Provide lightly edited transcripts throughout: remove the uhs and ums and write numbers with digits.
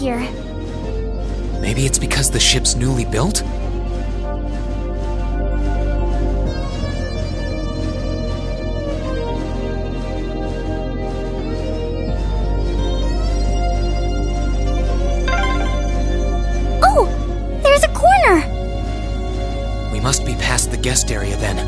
here? Maybe it's because the ship's newly built? Oh! There's a corner! We must be past the guest area then.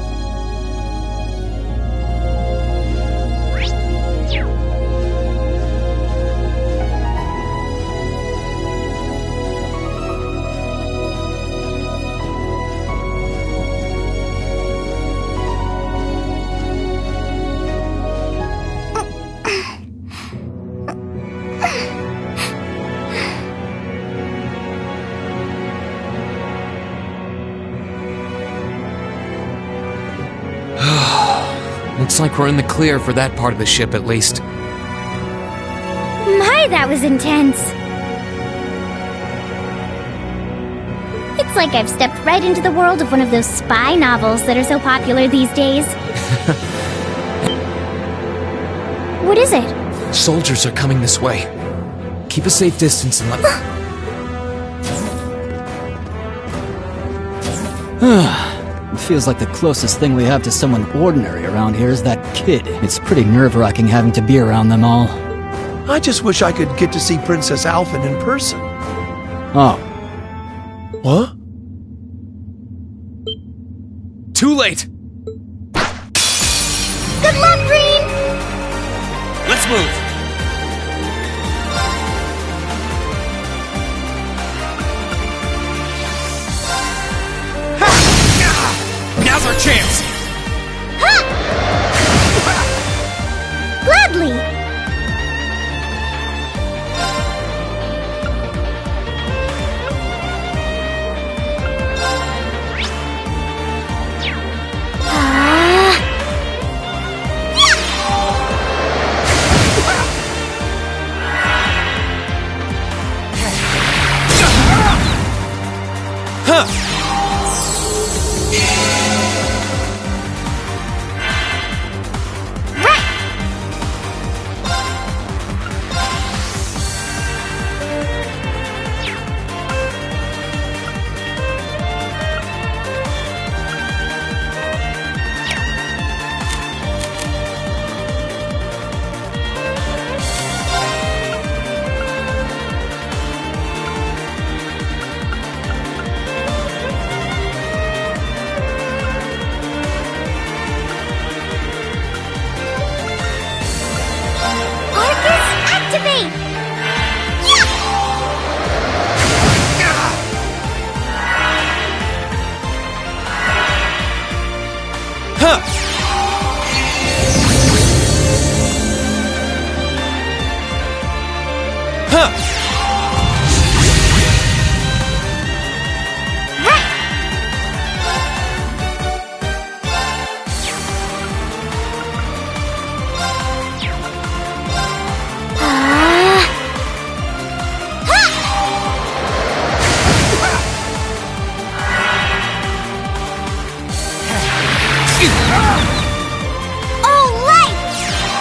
Looks like we're in the clear for that part of the ship, at least. My, that was intense. It's like I've stepped right into the world of one of those spy novels that are so popular these days. What is it? Soldiers are coming this way. Keep a safe distance and let It feels like the closest thing we have to someone ordinary around here is that kid. It's pretty nerve-wracking having to be around them all. I just wish I could get to see Princess Alphen in person. Oh. What? Too late! Good luck, Green! Let's move! Now's our chance! Ha! Gladly!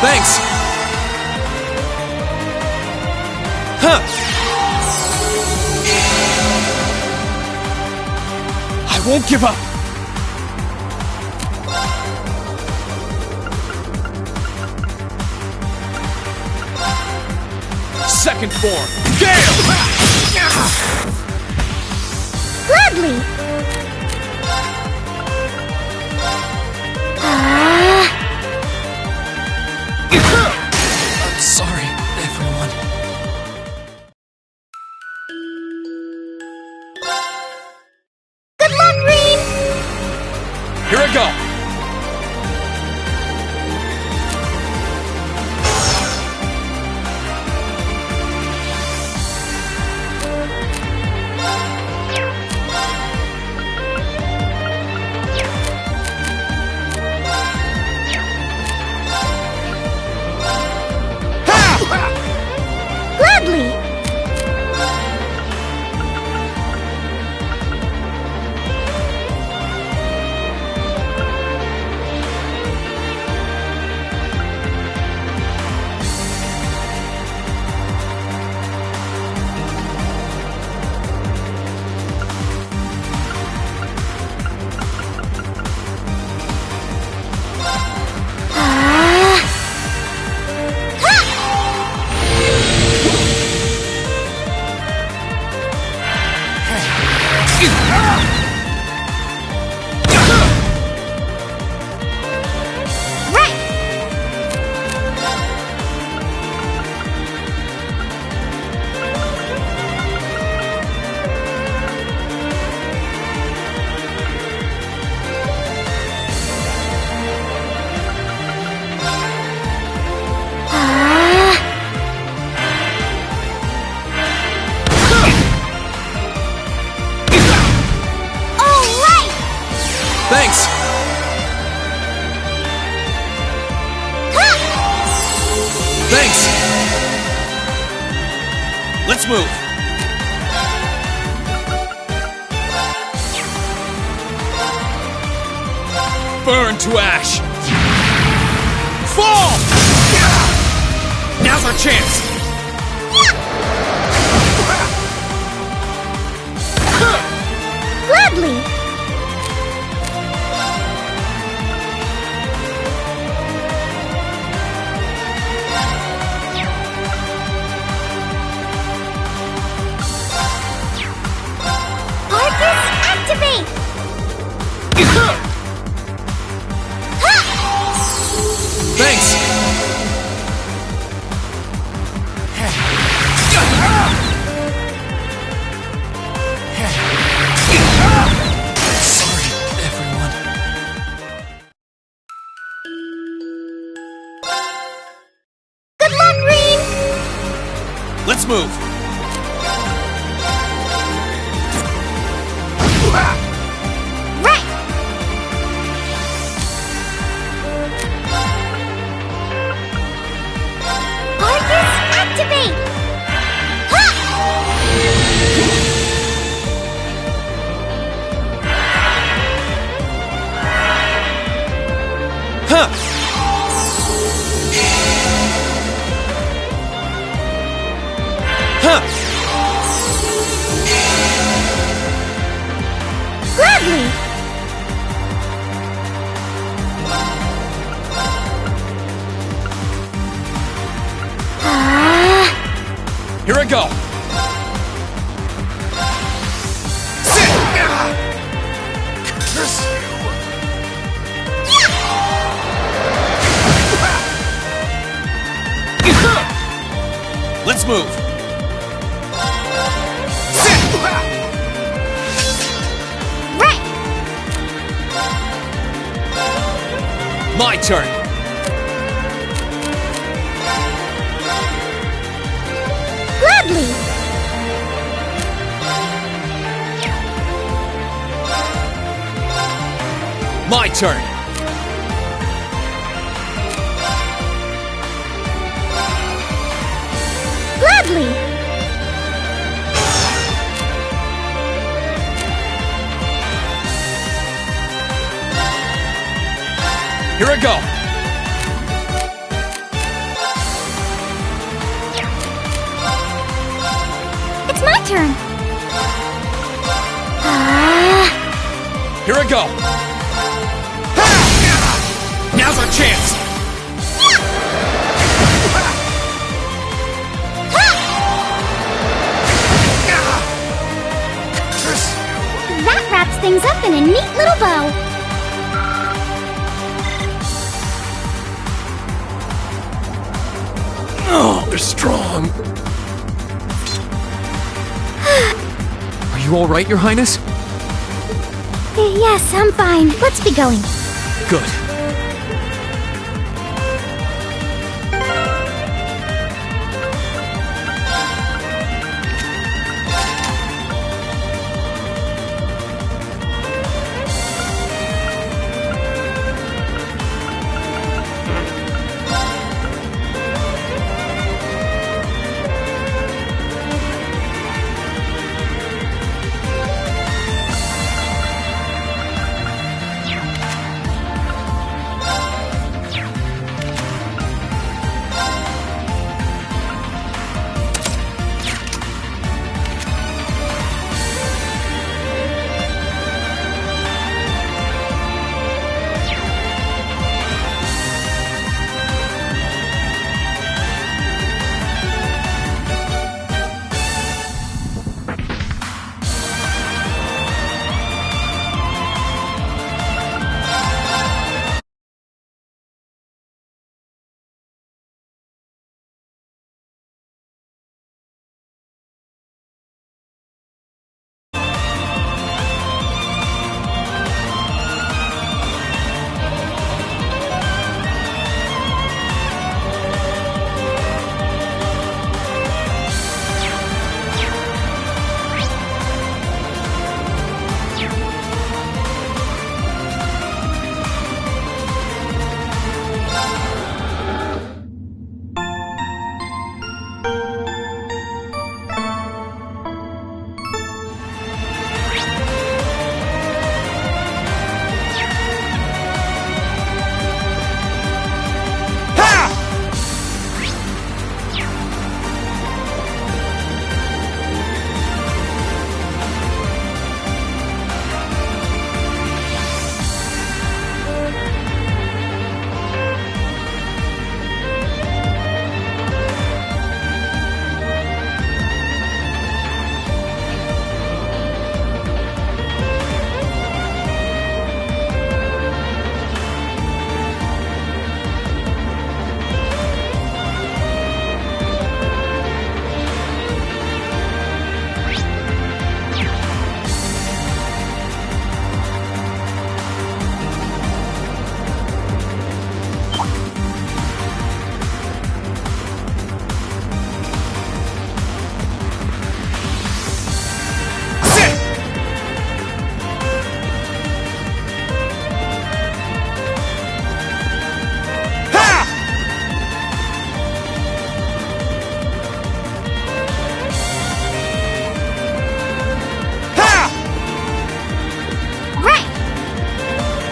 Thanks! Huh! I won't give up! Second form! Gale! Gladly! I'm sorry, everyone. Good luck, Green! Here I go! Gladly! Let's move! Burn to ash! Fall! Now's our chance! Gladly! Arcus, activate! Thanks! Sorry, everyone. Good luck, Green! Let's move! Right! Arcus, activate! Huh! Huh! Gladly! Here I go! Curse Let's move! Right! My turn! Gladly! My turn! Gladly! Here I go! It's my turn! Here I go! Now's our chance! That wraps things up in a neat little bow. Oh, they're strong. Are you alright, Your Highness? Yes, I'm fine. Let's be going. Good.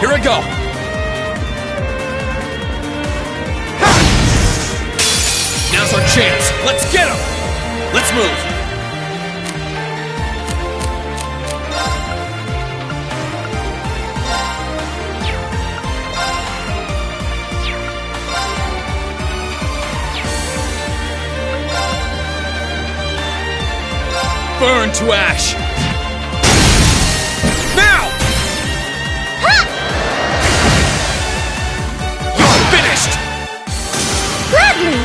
Here I go! Now's our chance! Let's get him! Let's move! Burn to ash! Now! You're finished! Gladly!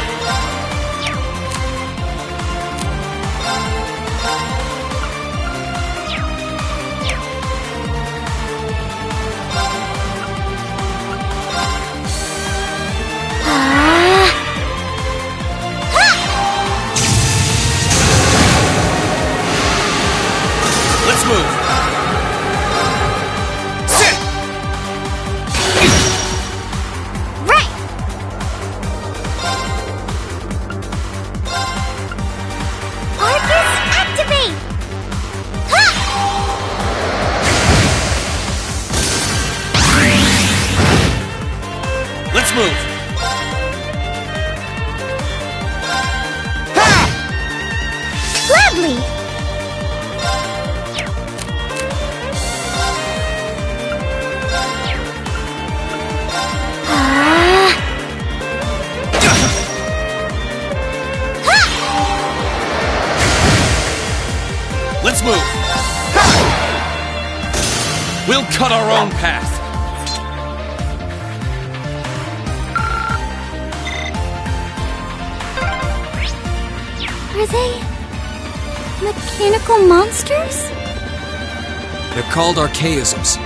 Let's move! Sit! Right! Arcus, activate! Ha! Let's move! Gladly! Let's move! We'll cut our own path! Are they mechanical monsters? They're called archaisms.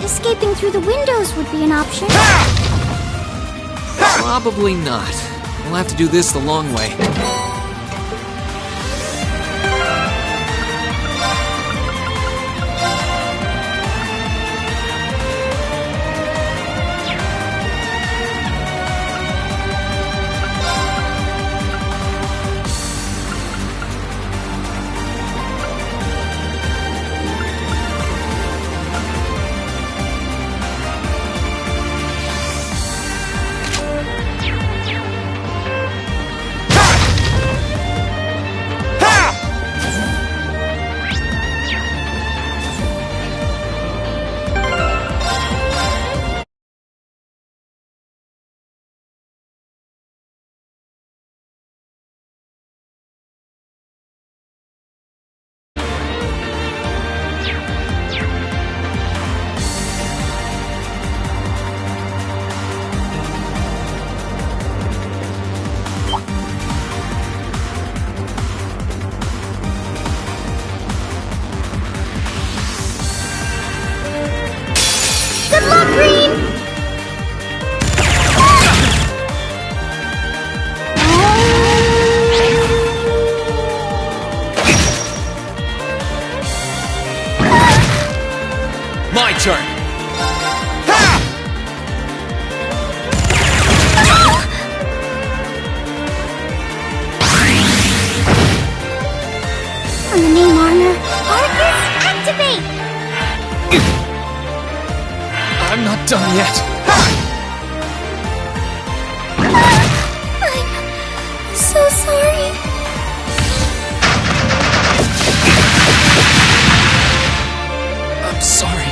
Escaping through the windows would be an option. Probably not. We'll have to do this the long way. Good luck, Green! My turn! On the name armor, Arcus, activate! I'm not done yet. I'm so sorry. I'm sorry.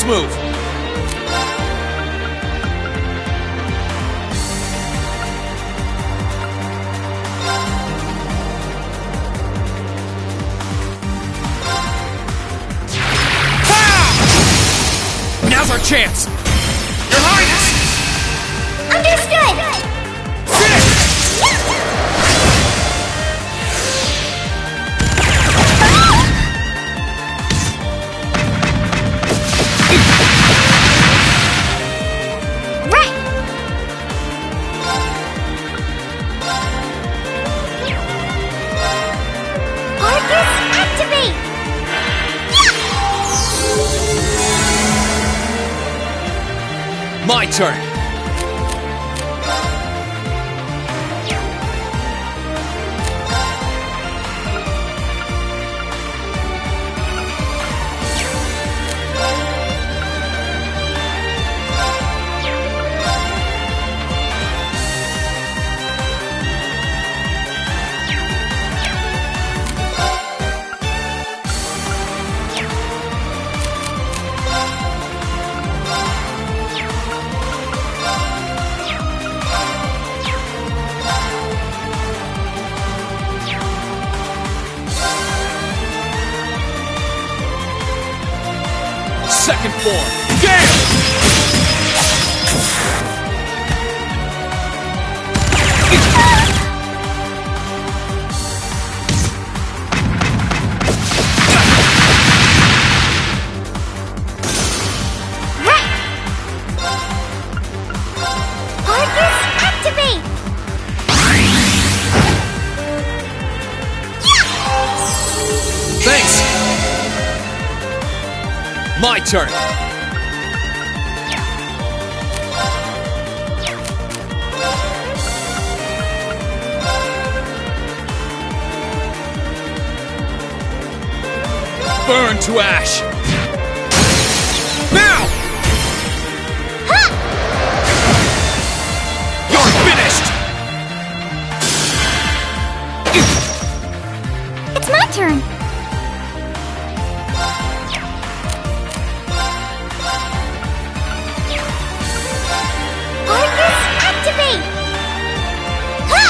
Let's move! Ha! Now's our chance! Your Highness! Understood! Right! Arcus, activate! My turn! Second floor! Gale! Right! Arcus, activate! Thanks! My turn! Burn to ash! Now! You're finished! It's my turn! Arcus, activate! Ha!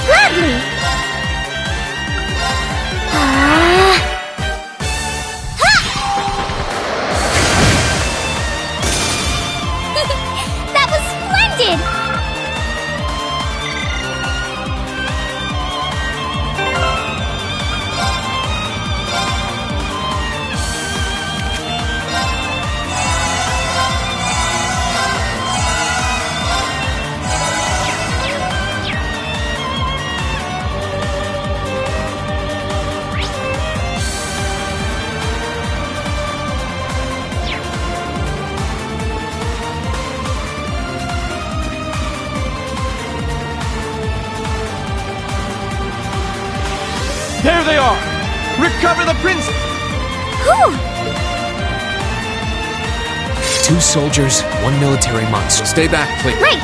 Gladly! Ha! That was splendid! There they are! Recover the princess! Whew! 2 soldiers, 1 military monster. Stay back, please. Right!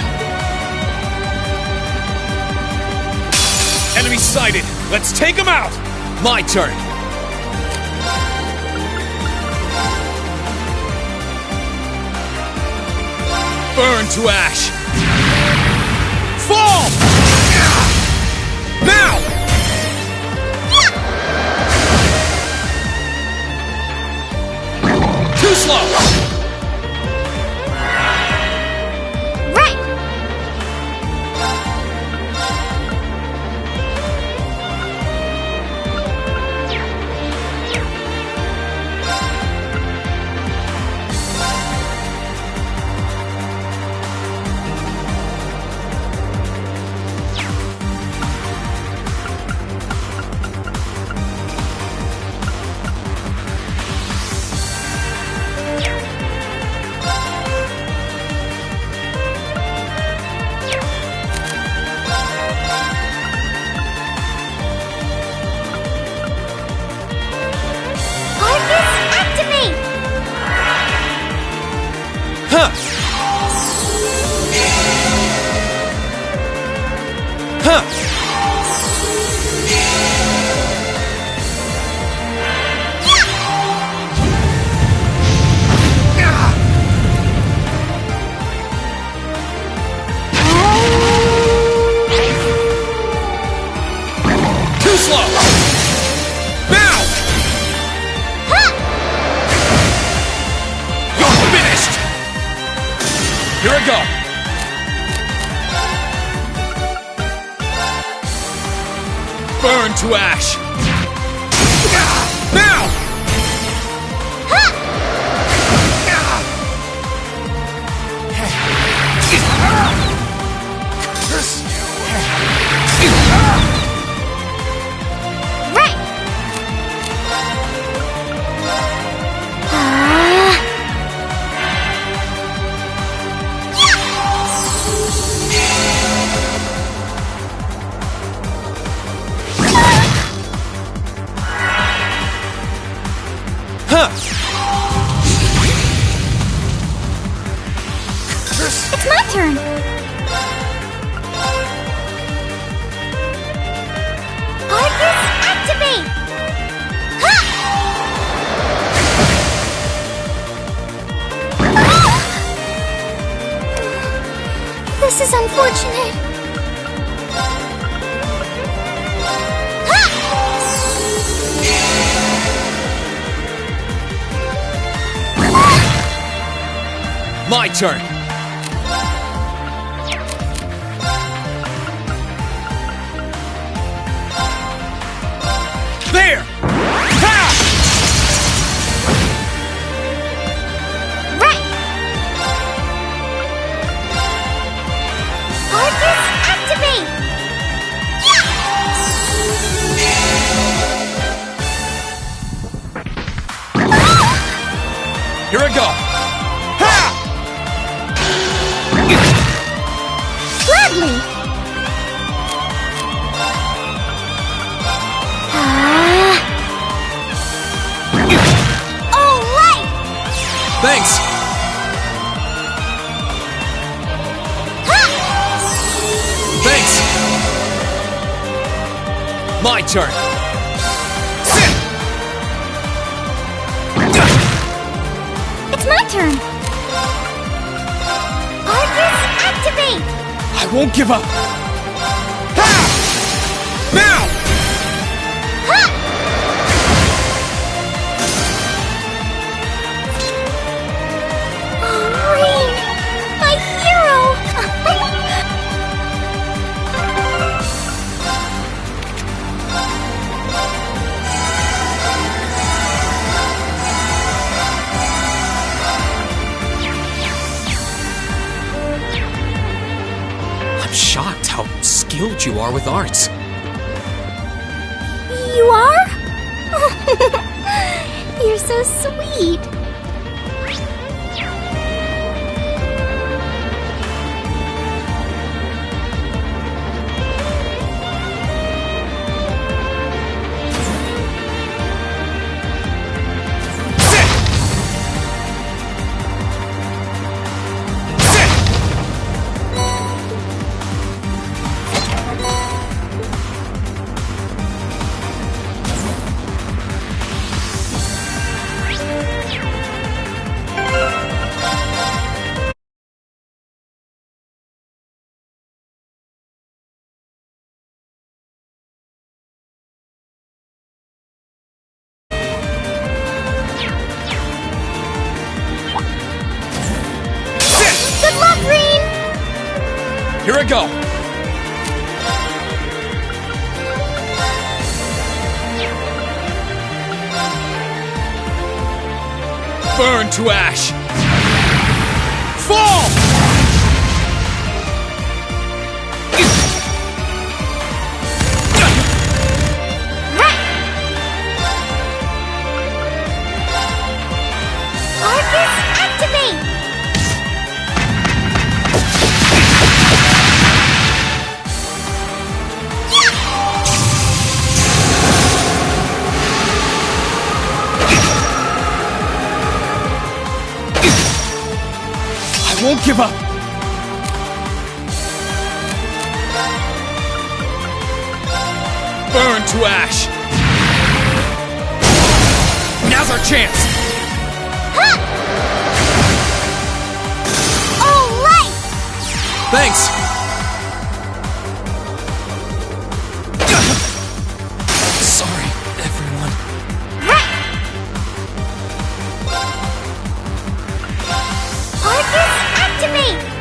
Enemy sighted! Let's take him out! My turn! Burn to ash! Fall! Now! Too slow! Right! Huh! Here I go! Burn to ash! Now! It's my turn! Arcus, activate! Ha! This is unfortunate. My turn! There! Ha! Right! Arcus, activate! Here I go! Ha! Gladly! All right! Thanks! Thanks! My turn! It's my turn! Arcus, activate! I won't give up! Ha! Now! Oh, Rain! My hero! I'm shocked how skilled you are with arts. You are? You're so sweet. Good luck, Rain! Here I go! Burn to ash! Fall! Arcus, activate! I won't give up! Burn to ash! Now's our chance! All right! Thanks! Sorry, everyone. Arcus, activate!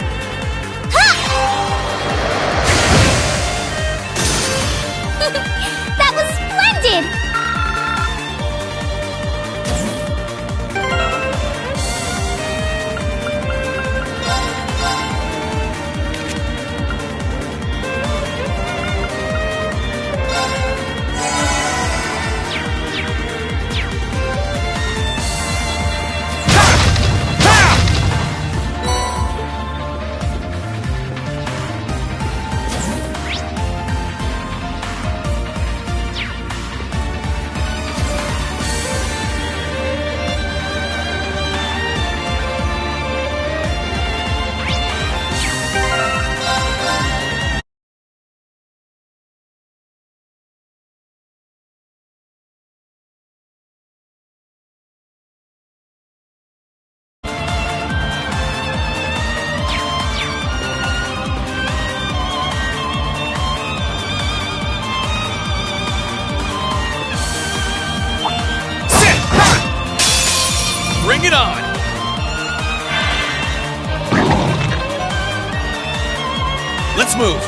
Let's move!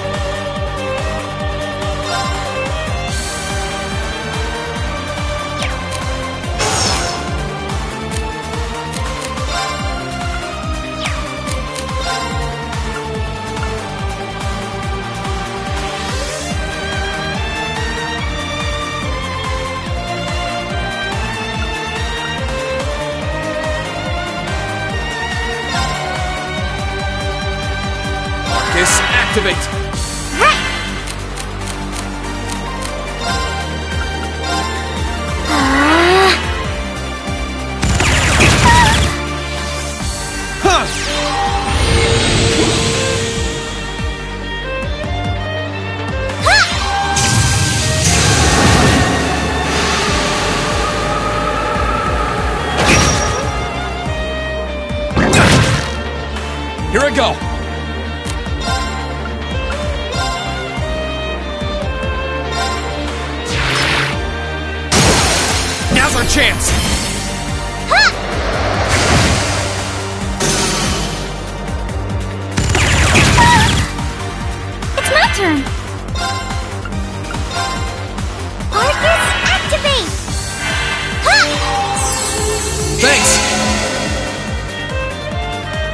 Activate! Here I go! Now's our chance! It's my turn! Arcus, activate! Thanks!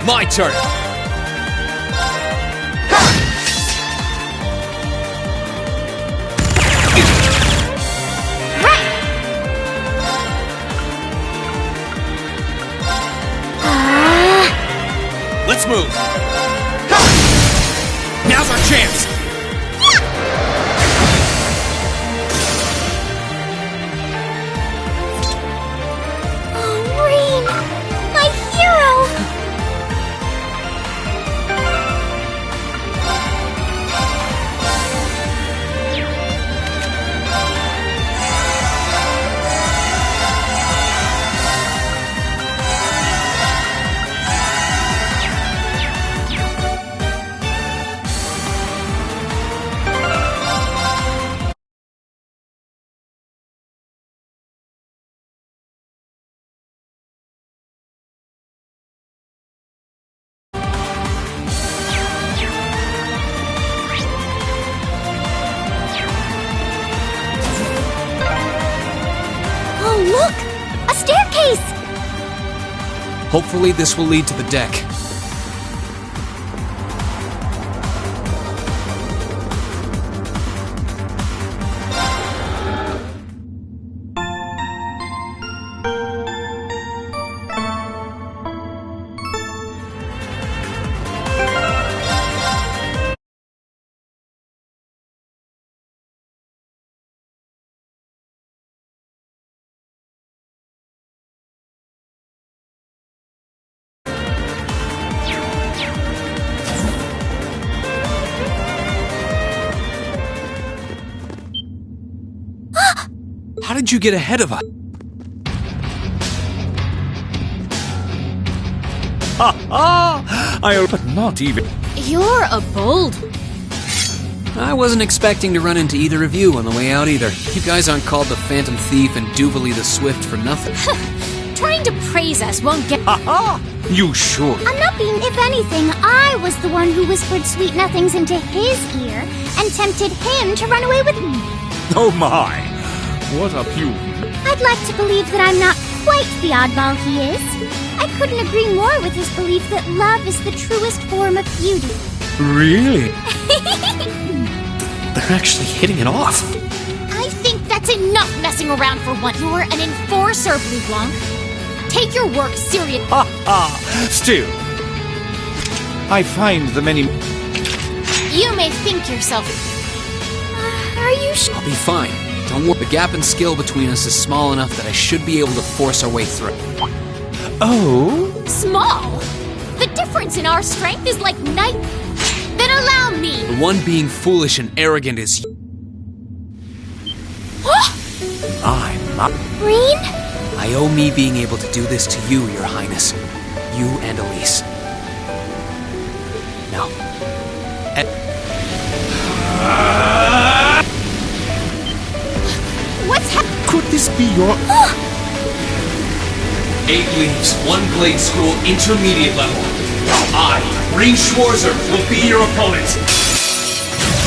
My turn! Let's move! Now's our chance! Oh, Rain! My hero! Look! A staircase! Hopefully this will lead to the deck. How did you get ahead of us? But not even. You're a bold. I wasn't expecting to run into either of you on the way out either. You guys aren't called the Phantom Thief and Duvalie the Swift for nothing. Trying to praise us won't get. You sure? I'm not being. If anything, I was the one who whispered sweet nothings into his ear and tempted him to run away with me. Oh my! What a pew. I'd like to believe that I'm not quite the oddball he is. I couldn't agree more with his belief that love is the truest form of beauty. Really? They're actually hitting it off. I think that's enough messing around for one. You're an enforcer, Blue Blanc. Take your work seriously. Still, I find the many. You may think yourself. Are you sure? I'll be fine. Don't worry. The gap in skill between us is small enough that I should be able to force our way through. Oh? Small? The difference in our strength is like night. Then allow me. The one being foolish and arrogant is you. I'm not. Rain? I owe me being able to do this to you, Your Highness. You and Elise. Now. What's happening? Could this be your. 8 leaves, 1 blade school, intermediate level. I, Rain Schwarzer, will be your opponent.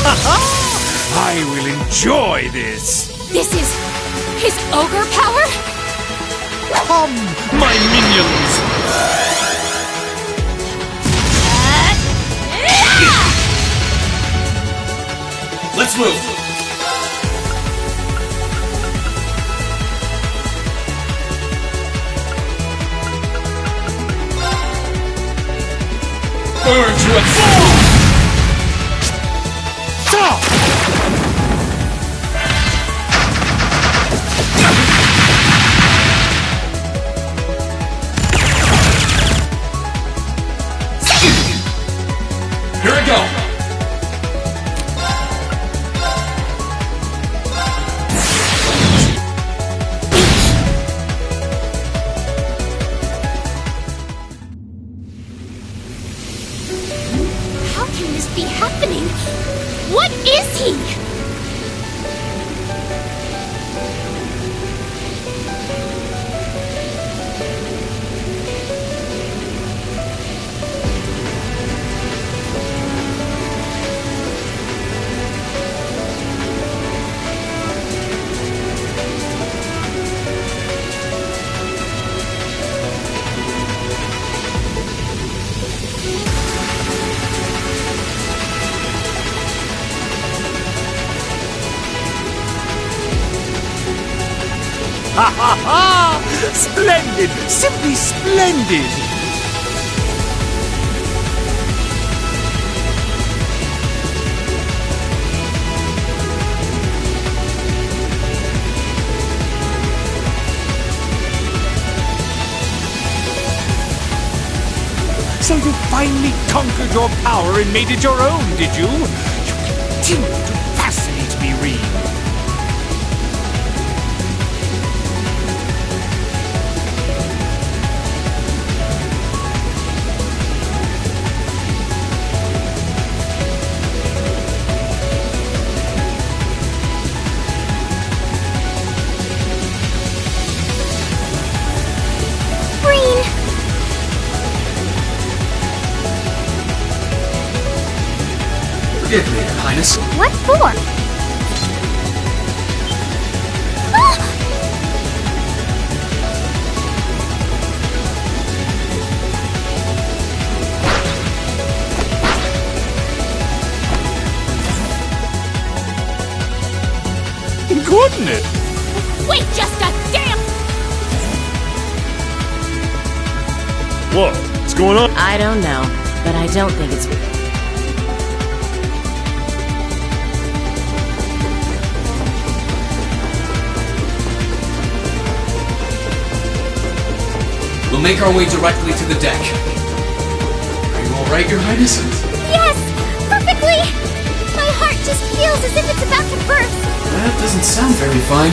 I will enjoy this. This is his ogre power? Come, my minions. Let's move! Burn to a fall! Stop! Here we go! How can this be happening? What is he? Ha ha ha! Splendid! Simply splendid! So you finally conquered your power and made it your own, did you? You continue to fascinate me, Reed. Green! Forgive me, Your Highness. What for? Ah! Couldn't it? Wait just a damn... What? What's going on? I don't know, but I don't think it's... We'll make our way directly to the deck. Are you alright, Your Highness? Yes! Perfectly! My heart just feels as if it's about to burst! That doesn't sound very fine.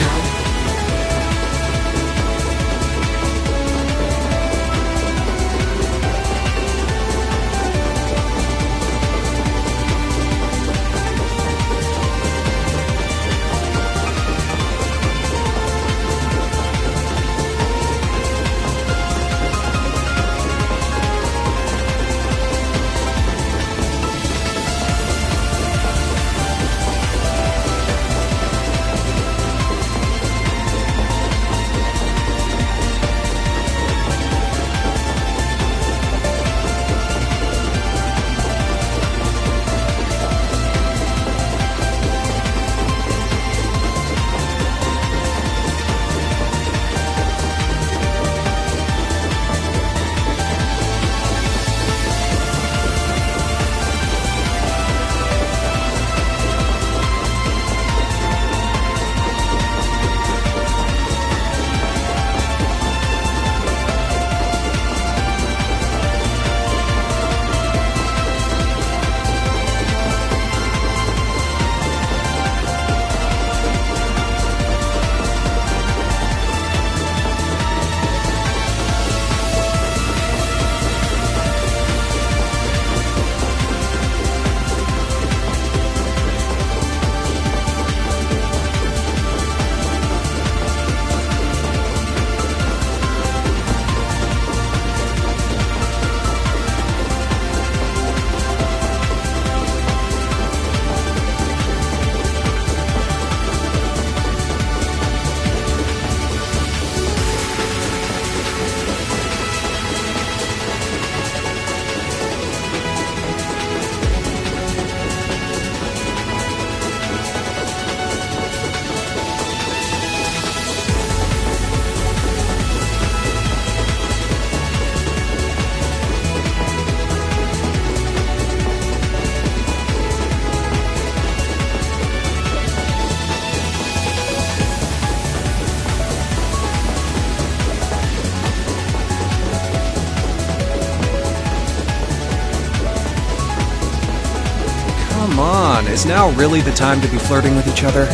on, is now really the time to be flirting with each other?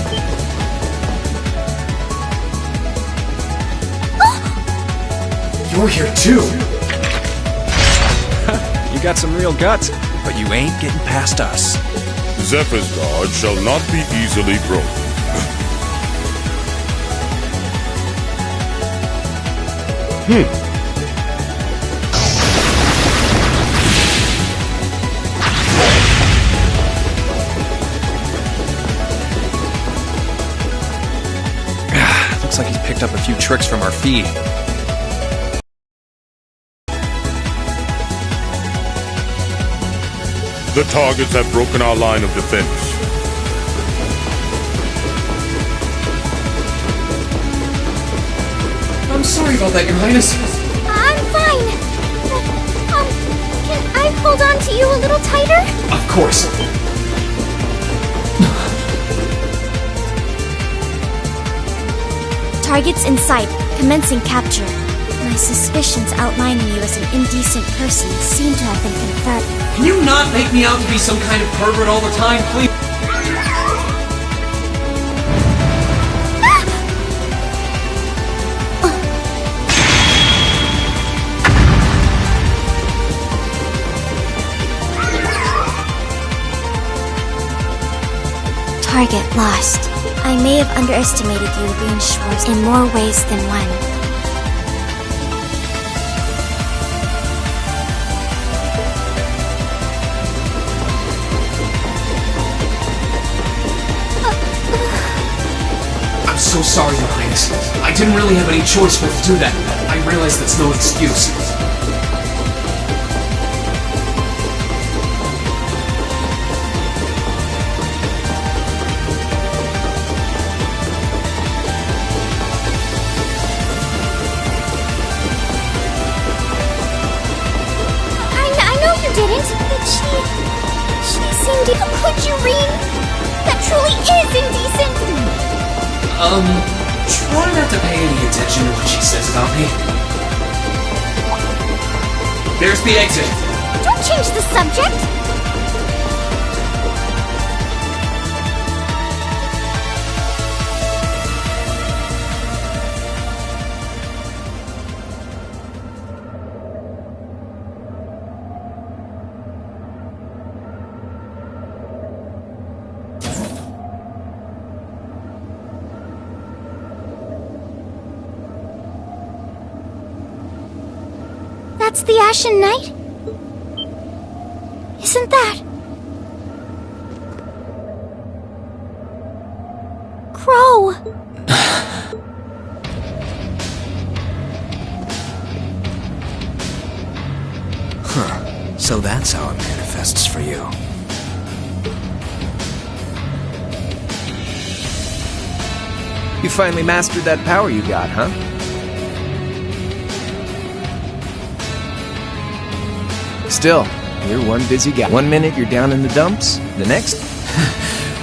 You're here too! You got some real guts, but you ain't getting past us. Zephyr's guard shall not be easily broken. Looks like he's picked up a few tricks from our feed. The targets have broken our line of defense. I'm sorry about that, Your Highness. I'm fine. Can I hold on to you a little tighter? Of course. Targets in sight, commencing capture. My suspicions outlining you as an indecent person seem to have been confirmed. Can you not make me out to be some kind of pervert all the time, please? Target lost. I may have underestimated you, Green Shores, in more ways than one. I'm so sorry, Your Highness. I didn't really have any choice but to do that. I realize that's no excuse. I know you didn't, but she seemed... How could you, Reem? That truly is indecent! Try not to pay any attention to what she says about me. There's the exit. Don't change the subject! That's the Ashen Knight? Isn't that... Crow? Huh. So that's how it manifests for you. You finally mastered that power you got, huh? Still, you're one busy guy. One minute you're down in the dumps, the next...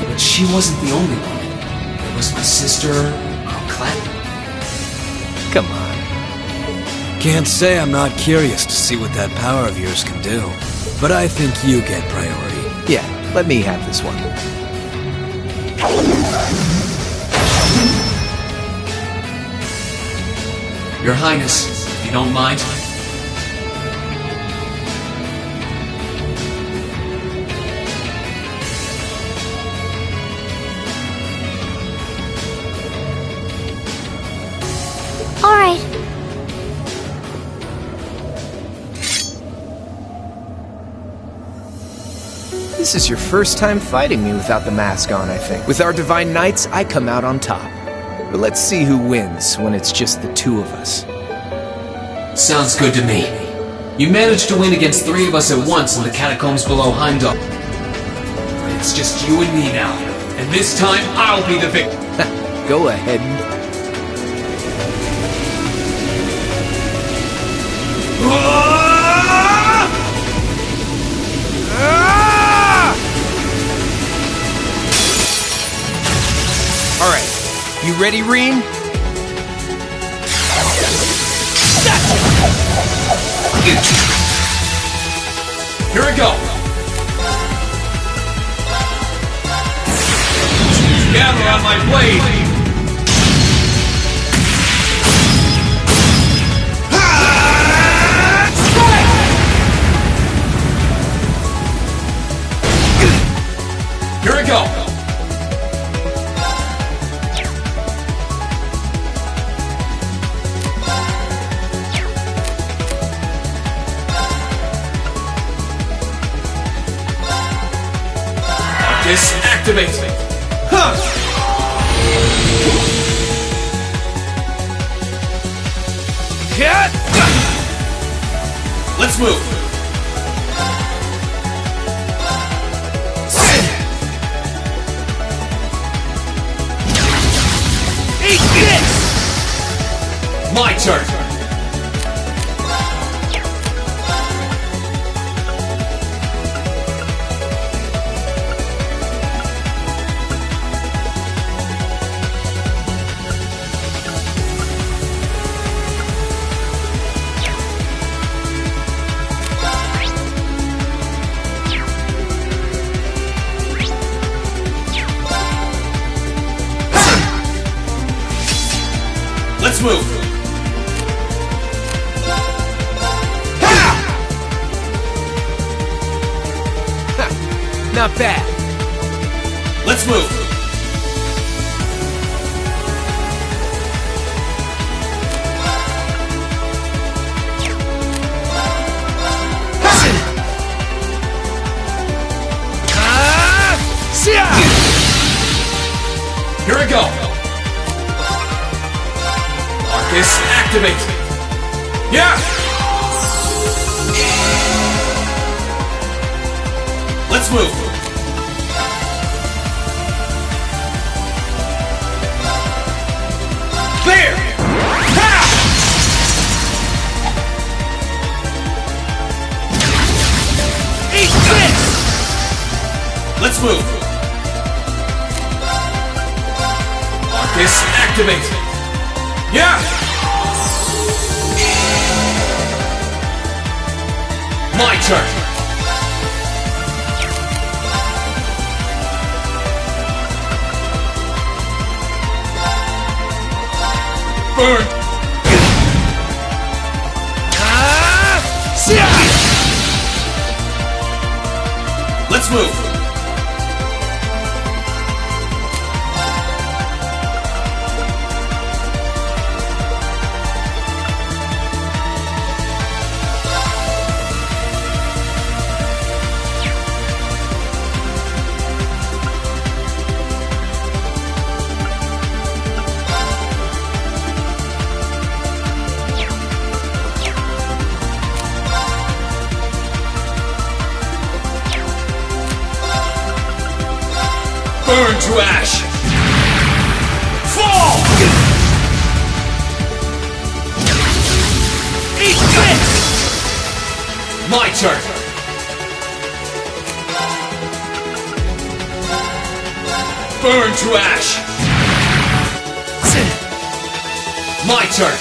But she wasn't the only one. There was my sister, Clem. Come on. Can't say I'm not curious to see what that power of yours can do. But I think you get priority. Yeah, let me have this one. Your Highness, if you don't mind. All right. This is your first time fighting me without the mask on, I think. With our Divine Knights, I come out on top. But let's see who wins when it's just the two of us. Sounds good to me. You managed to win against 3 of us at once in the catacombs below Heimdall. It's just you and me now. And this time, I'll be the victor. Go ahead. Alright, you ready, Reem? Here we go! hammer on my blade! Here we go! Arcus, activate! Huh! Let's move! My turn! Let's move! Not bad. Let's move! Here we go! Arcus, activate! Yeah! Let's move! There! Ha! Eat this! Let's move! Arcus, activate! Yeah! My turn! Burn! Let's move! Burn to ash! Fall! Eat this! My turn! Burn to ash! My turn!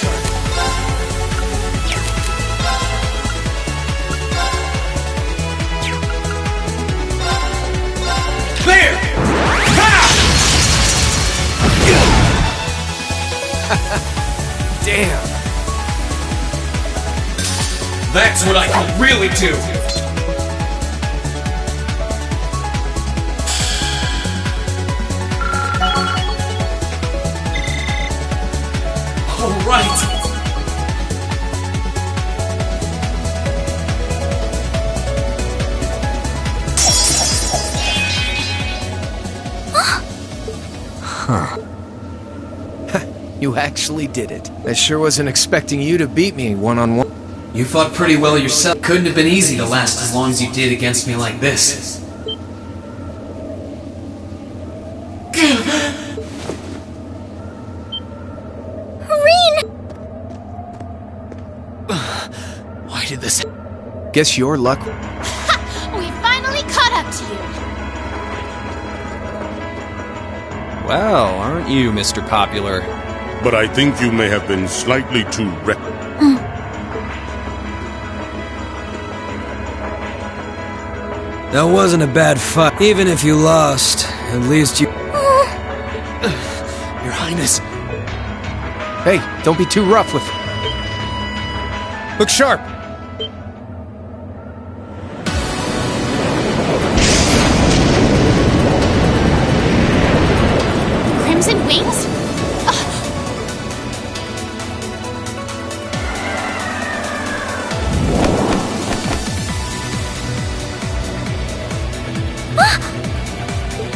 There! Damn. That's what I can really do! All right! You actually did it. I sure wasn't expecting you to beat me one-on-one. You fought pretty well yourself. Couldn't have been easy to last as long as you did against me like this. Why did this... Guess your luck... We finally caught up to you. Well, aren't you, Mr. Popular? But I think you may have been slightly too reckless. That wasn't a bad fight. Even if you lost, at least you... Highness. Hey, don't be too rough with... Look sharp! Crimson wings?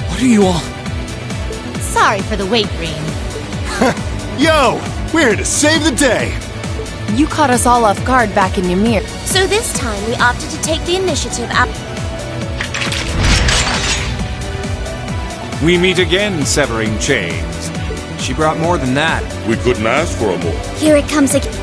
What are you all... Sorry for the wait, Green. Yo! We're here to save the day! You caught us all off guard back in Ymir. So this time we opted to take the initiative out. We meet again, severing chains. She brought more than that. We couldn't ask for a more. Here it comes again.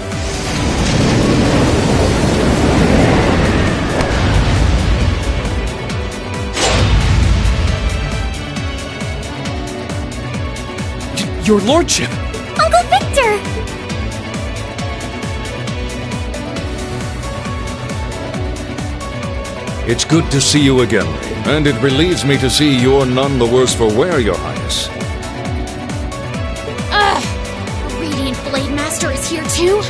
Your lordship! Uncle Victor! It's good to see you again, and it relieves me to see you're none the worse for wear, Your Highness. Ugh! Radiant Blade Master is here too?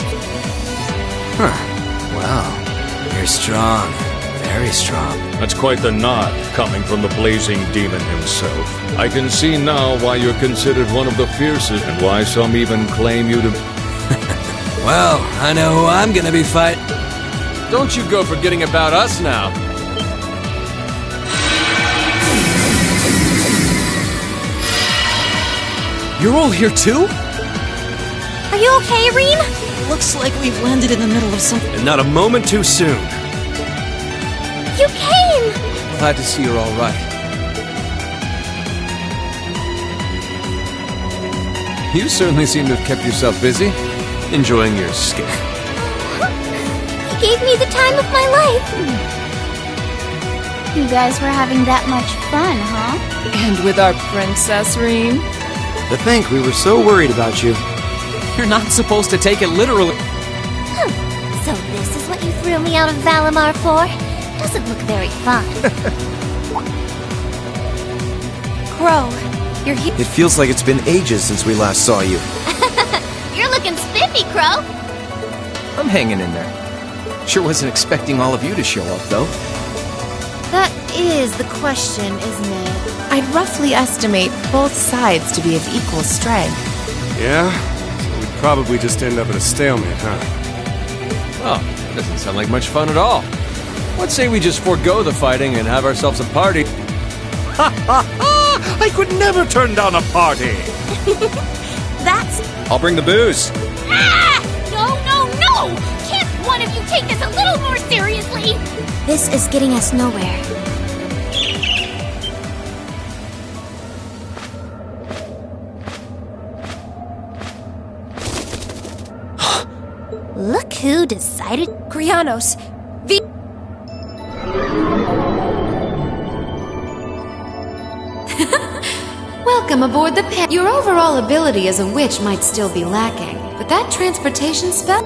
Wow. You're strong. Very strong. That's quite the nod, coming from the blazing demon himself. I can see now why you're considered one of the fiercest, and why some even claim you to... Well, I know who I'm gonna be fighting. Don't you go forgetting about us now. You're all here too? Are you okay, Reem? Looks like we've landed in the middle of something. And not a moment too soon. You came! Glad to see you're all right. You certainly seem to have kept yourself busy, enjoying your scare. You gave me the time of my life. You guys were having that much fun, huh? And with our princess, Reem? To think we were so worried about you. You're not supposed to take it literally. So this is what you threw me out of Valimar for? Doesn't look very fun. Crow, you're here. It feels like it's been ages since we last saw you. You're looking spiffy, Crow. I'm hanging in there. Sure wasn't expecting all of you to show up, though. That is the question, isn't it? I'd roughly estimate both sides to be of equal strength. Yeah? So we'd probably just end up at a stalemate, huh? Oh, doesn't sound like much fun at all. Let's say we just forego the fighting and have ourselves a party. Ha ha ha! I could never turn down a party! That's... I'll bring the booze. Ah! No, no, no! Can't one of you take this a little more seriously? This is getting us nowhere. Look who decided... Krianos, Welcome aboard the pen. Your overall ability as a witch might still be lacking, but that transportation spell...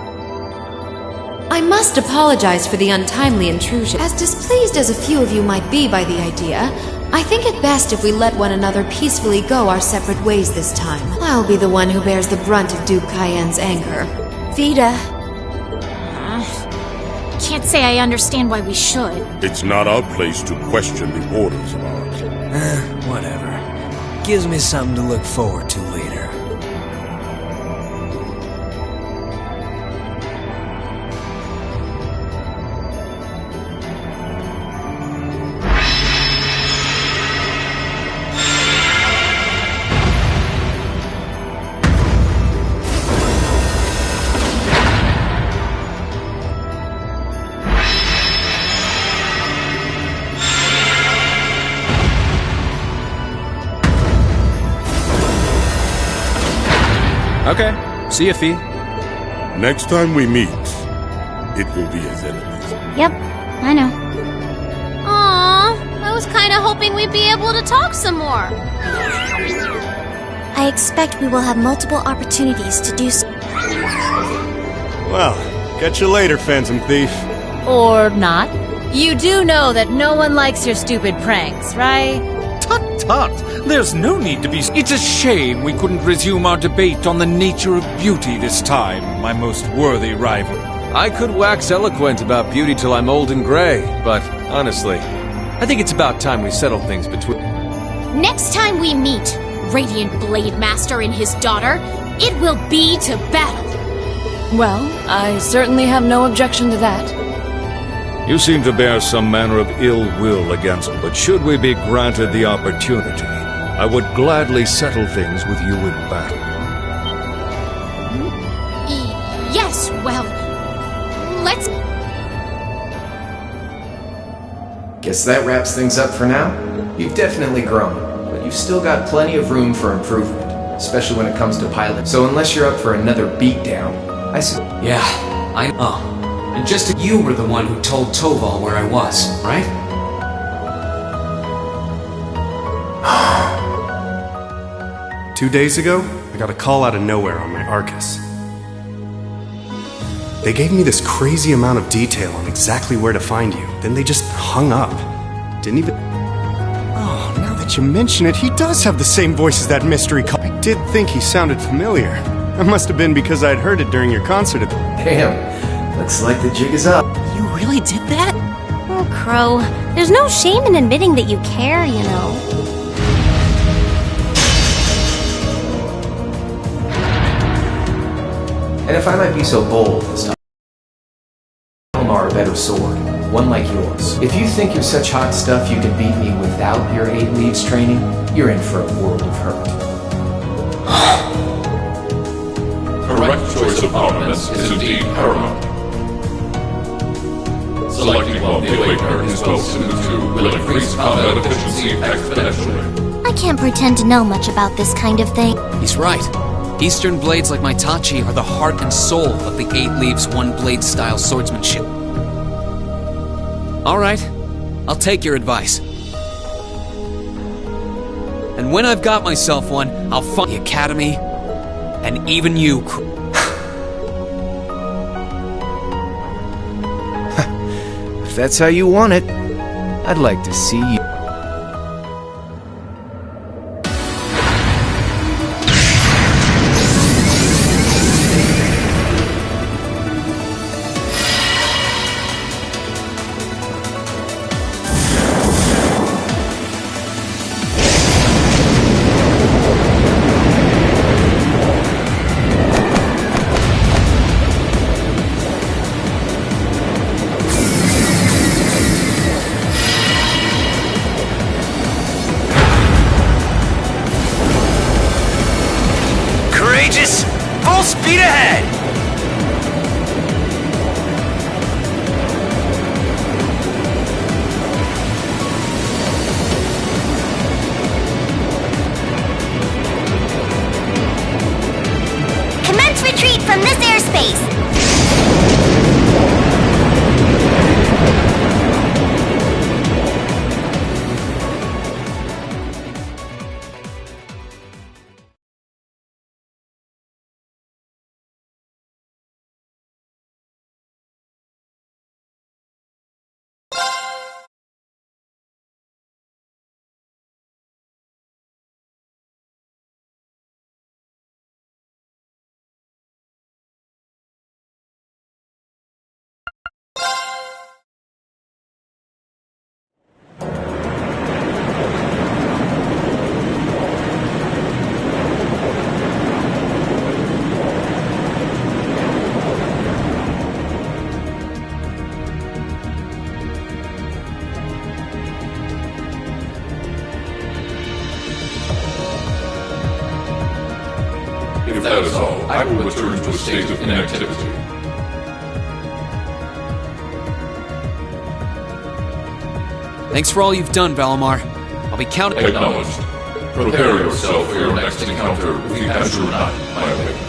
I must apologize for the untimely intrusion. As displeased as a few of you might be by the idea, I think it best if we let one another peacefully go our separate ways this time. I'll be the one who bears the brunt of Duke Cayenne's anger. Vida. Can't say I understand why we should. It's not our place to question the orders of ours. Whatever. Gives me something to look forward to later. Okay. See ya, Fee. Next time we meet, it will be as enemies. Yep, I know. Aww, I was kinda hoping we'd be able to talk some more. I expect we will have multiple opportunities to do so. Well, catch you later, Phantom Thief. Or not. You do know that no one likes your stupid pranks, right? Tut heart. There's no need to be... It's a shame we couldn't resume our debate on the nature of beauty this time, my most worthy rival. I could wax eloquent about beauty till I'm old and gray, but honestly, I think it's about time we settle things between... Next time we meet, Radiant Blade Master and his daughter, it will be to battle. Well, I certainly have no objection to that. You seem to bear some manner of ill will against him, but should we be granted the opportunity, I would gladly settle things with you in battle. Yes, well, let's... Guess that wraps things up for now. You've definitely grown, but you've still got plenty of room for improvement, especially when it comes to piloting. So unless you're up for another beatdown, Yeah, and just you were the one who told Toval where I was, right? 2 days ago, I got a call out of nowhere on my Arcus. They gave me this crazy amount of detail on exactly where to find you, then they just hung up. Didn't even... Oh, now that you mention it, he does have the same voice as that mystery call. I did think he sounded familiar. That must have been because I'd heard it during your concert at the... Damn, looks like the jig is up. You really did that? Oh, Crow, there's no shame in admitting that you care, you know. And if I might be so bold this time, Valimar a better sword, one like yours. If you think you're such hot stuff you can beat me without your 8 leaves training, you're in for a world of hurt. Correct choice of armaments is indeed paramount. Selecting one of the Awakener is well suited to will increase combat efficiency exponentially. I can't pretend to know much about this kind of thing. He's right. Eastern blades like my Tachi are the heart and soul of the 8 leaves, 1 blade style swordsmanship. Alright, I'll take your advice. And when I've got myself one, I'll fund the Academy, and even you. If that's how you want it, I'd like to see you. Full speed ahead! Commence retreat from this airspace! If that is all, I will return to a state of inactivity. Thanks for all you've done, Valimar. I'll be counting... Acknowledged. Prepare yourself for your next encounter with the Azure Knight, my Awakener.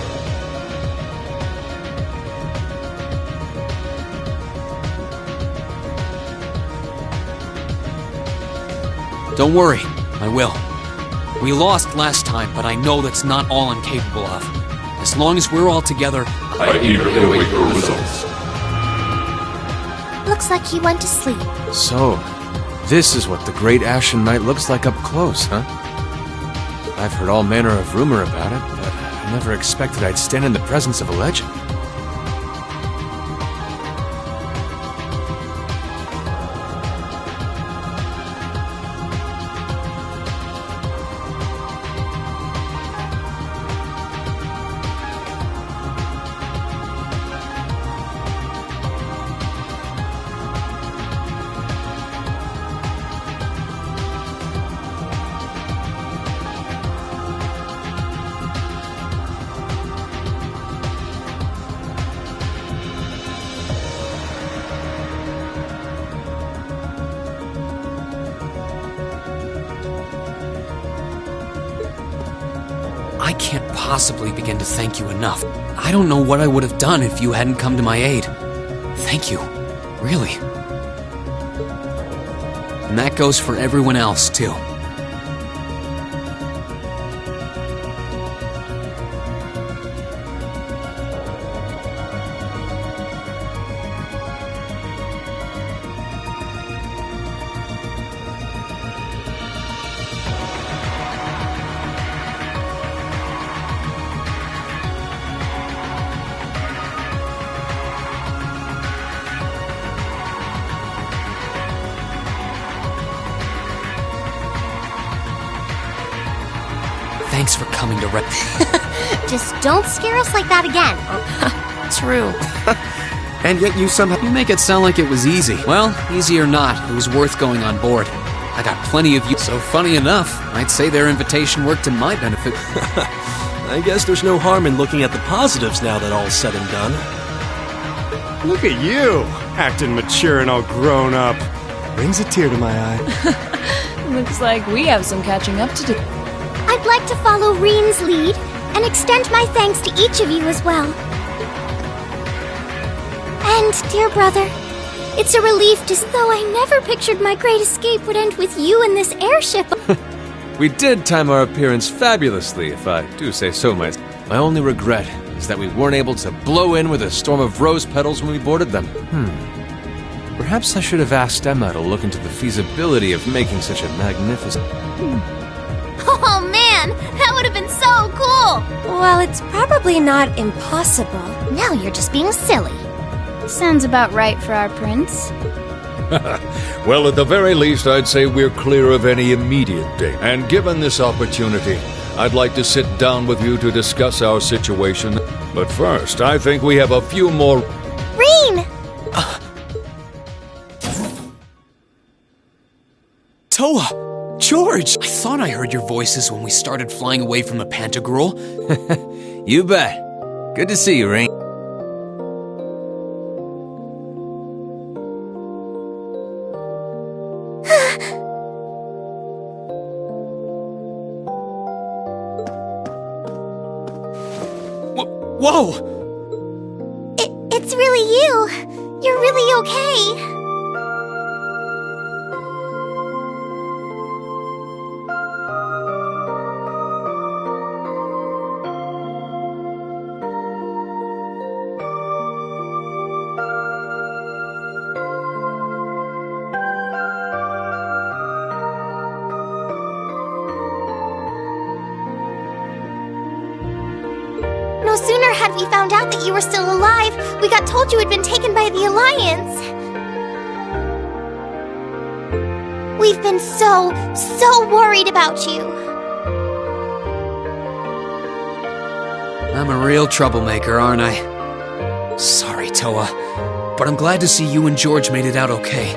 Don't worry, I will. We lost last time, but I know that's not all I'm capable of. As long as we're all together... I eagerly await your results. Looks like he went to sleep. So, This is what the Great Ashen Knight looks like up close, huh? I've heard all manner of rumor about it, but I never expected I'd stand in the presence of a legend. I can't possibly begin to thank you enough. I don't know what I would have done if you hadn't come to my aid. Thank you. Really. And that goes for everyone else, too. Thanks for coming to Just don't scare us like that again. True. And yet you make it sound like it was easy. Well, easy or not, it was worth going on board. I got plenty of you. So funny enough, I'd say their invitation worked to my benefit. I guess there's no harm in looking at the positives now that all's said and done. Look at you, acting mature and all grown up. Brings a tear to my eye. Looks like we have some catching up to do. I'd like to follow Reen's lead and extend my thanks to each of you as well. And, dear brother, it's a relief though I never pictured my great escape would end with you in this airship. We did time our appearance fabulously, if I do say so myself. My only regret is that we weren't able to blow in with a storm of rose petals when we boarded them. Perhaps I should have asked Emma to look into the feasibility of making such a magnificent... Oh man, that would have been so cool! Well, it's probably not impossible. Now you're just being silly. Sounds about right for our prince. Well, at the very least, I'd say we're clear of any immediate danger. And given this opportunity, I'd like to sit down with you to discuss our situation. But first, I think we have a few more... Reen! Toa! George! I thought I heard your voices when we started flying away from the Pantagruel. You bet. Good to see you, Rain. Whoa! It's really you. You're really okay. No sooner had we found out that you were still alive, we got told you had been taken by the Alliance. We've been so worried about you. I'm a real troublemaker, aren't I? Sorry, Toa, but I'm glad to see you and George made it out okay.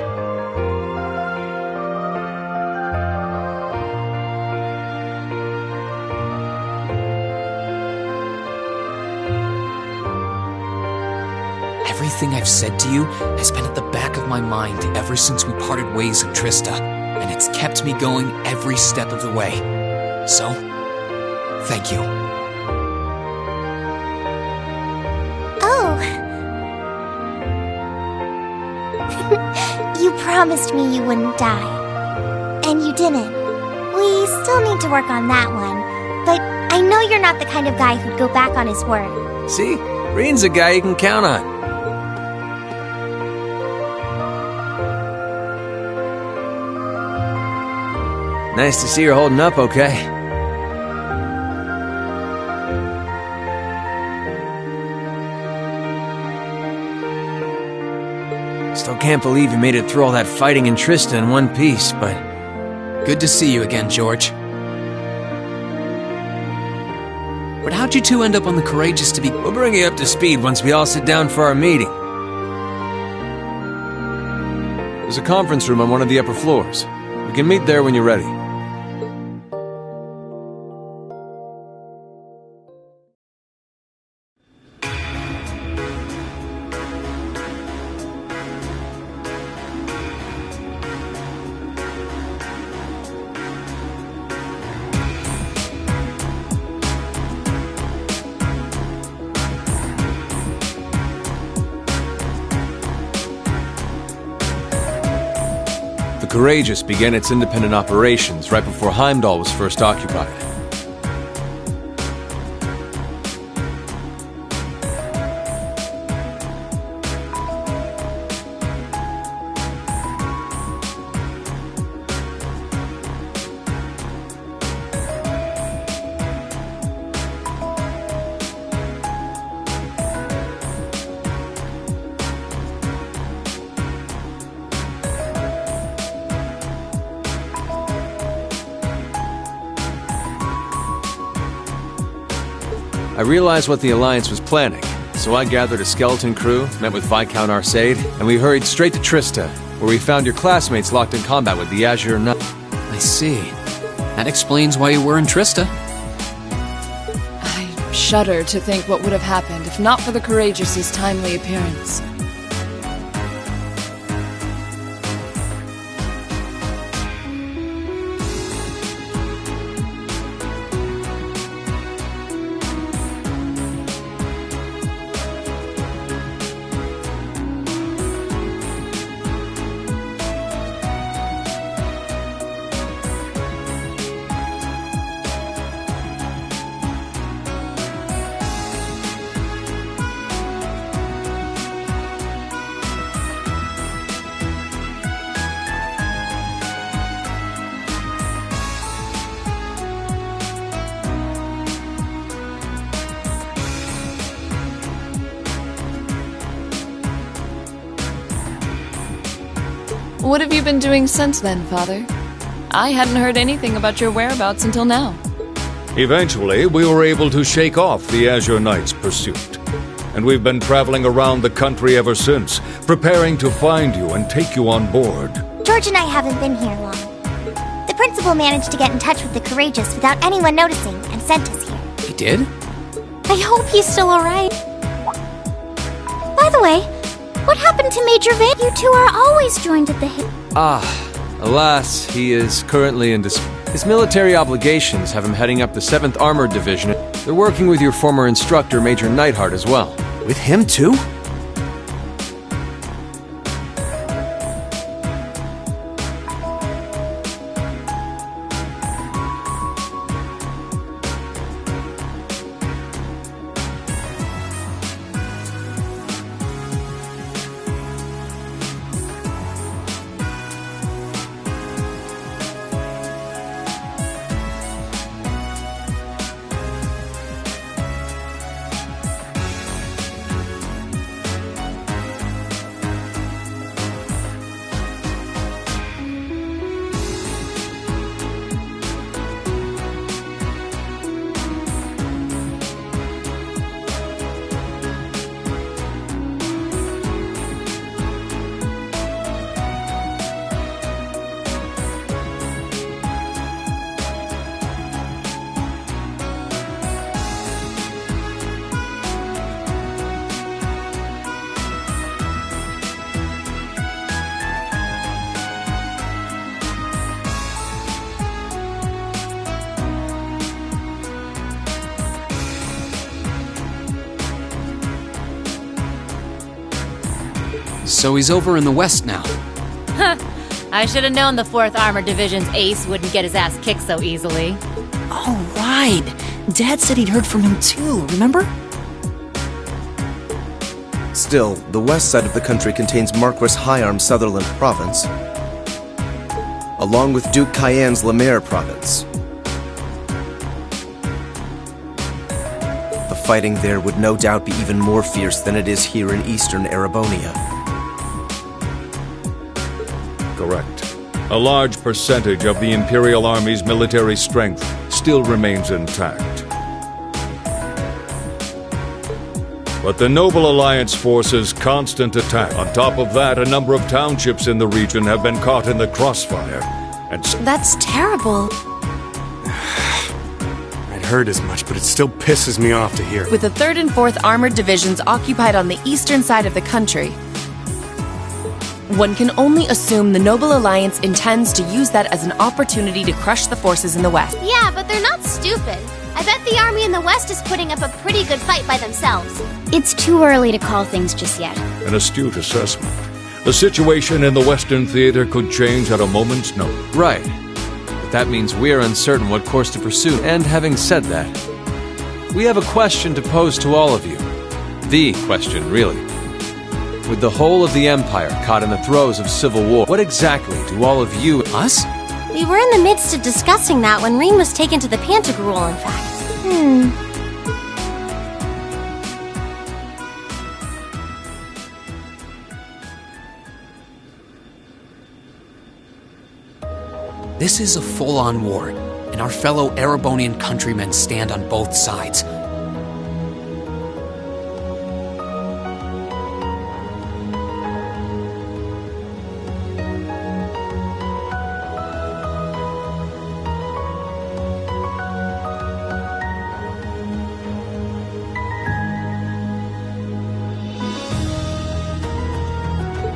Everything I've said to you has been at the back of my mind ever since we parted ways in Trista, and it's kept me going every step of the way. So, thank you. Oh. You promised me you wouldn't die. And you didn't. We still need to work on that one, but I know you're not the kind of guy who'd go back on his word. See? Reen's a guy you can count on. Nice to see you're holding up okay. Still can't believe you made it through all that fighting in Trista in one piece, but... Good to see you again, George. But how'd you two end up on the Courageous to be... We'll bring you up to speed once we all sit down for our meeting. There's a conference room on one of the upper floors. We can meet there when you're ready. The Courageous began its independent operations right before Heimdall was first occupied. I realized what the Alliance was planning, so I gathered a skeleton crew, met with Viscount Arcade, and we hurried straight to Trista, where we found your classmates locked in combat with the Azure Knight. I see. That explains why you were in Trista. I shudder to think what would have happened if not for the Courageous's timely appearance. What have you been doing since then, Father? I hadn't heard anything about your whereabouts until now. Eventually, we were able to shake off the Azure Knight's pursuit. And we've been traveling around the country ever since, preparing to find you and take you on board. George and I haven't been here long. The principal managed to get in touch with the Courageous without anyone noticing and sent us here. He did? I hope he's still alright. By the way, what happened to Major Vane? You two are always joined at the hip. Alas, he is currently in his military obligations have him heading up the 7th Armored Division. They're working with your former instructor, Major Neidhart, as well. With him too? So he's over in the west now. Huh. I should have known the 4th Armored Division's ace wouldn't get his ass kicked so easily. Oh, right. Dad said he'd heard from him too, remember? Still, the west side of the country contains Marquis Higharm Sutherland Province. along with Duke Cayenne's Lemaire province. The fighting there would no doubt be even more fierce than it is here in eastern Erebonia. Correct. A large percentage of the Imperial Army's military strength still remains intact. But the Noble Alliance forces' constant attack. On top of that, a number of townships in the region have been caught in the crossfire. And That's terrible. I'd heard as much, but it still pisses me off to hear. With the 3rd and 4th Armored Divisions occupied on the eastern side of the country, one can only assume the Noble Alliance intends to use that as an opportunity to crush the forces in the west. Yeah, but they're not stupid. I bet the army in the west is putting up a pretty good fight by themselves. It's too early to call things just yet. an astute assessment. The situation in the Western Theater could change at a moment's notice. Right. But that means we're uncertain what course to pursue. And having said that, we have a question to pose to all of you. The question, really. With the whole of the Empire caught in the throes of civil war, what exactly do all of you... Us? We were in the midst of discussing that when Rean was taken to the Pantagruel, in fact. This is a full-on war, and our fellow Erebonian countrymen stand on both sides.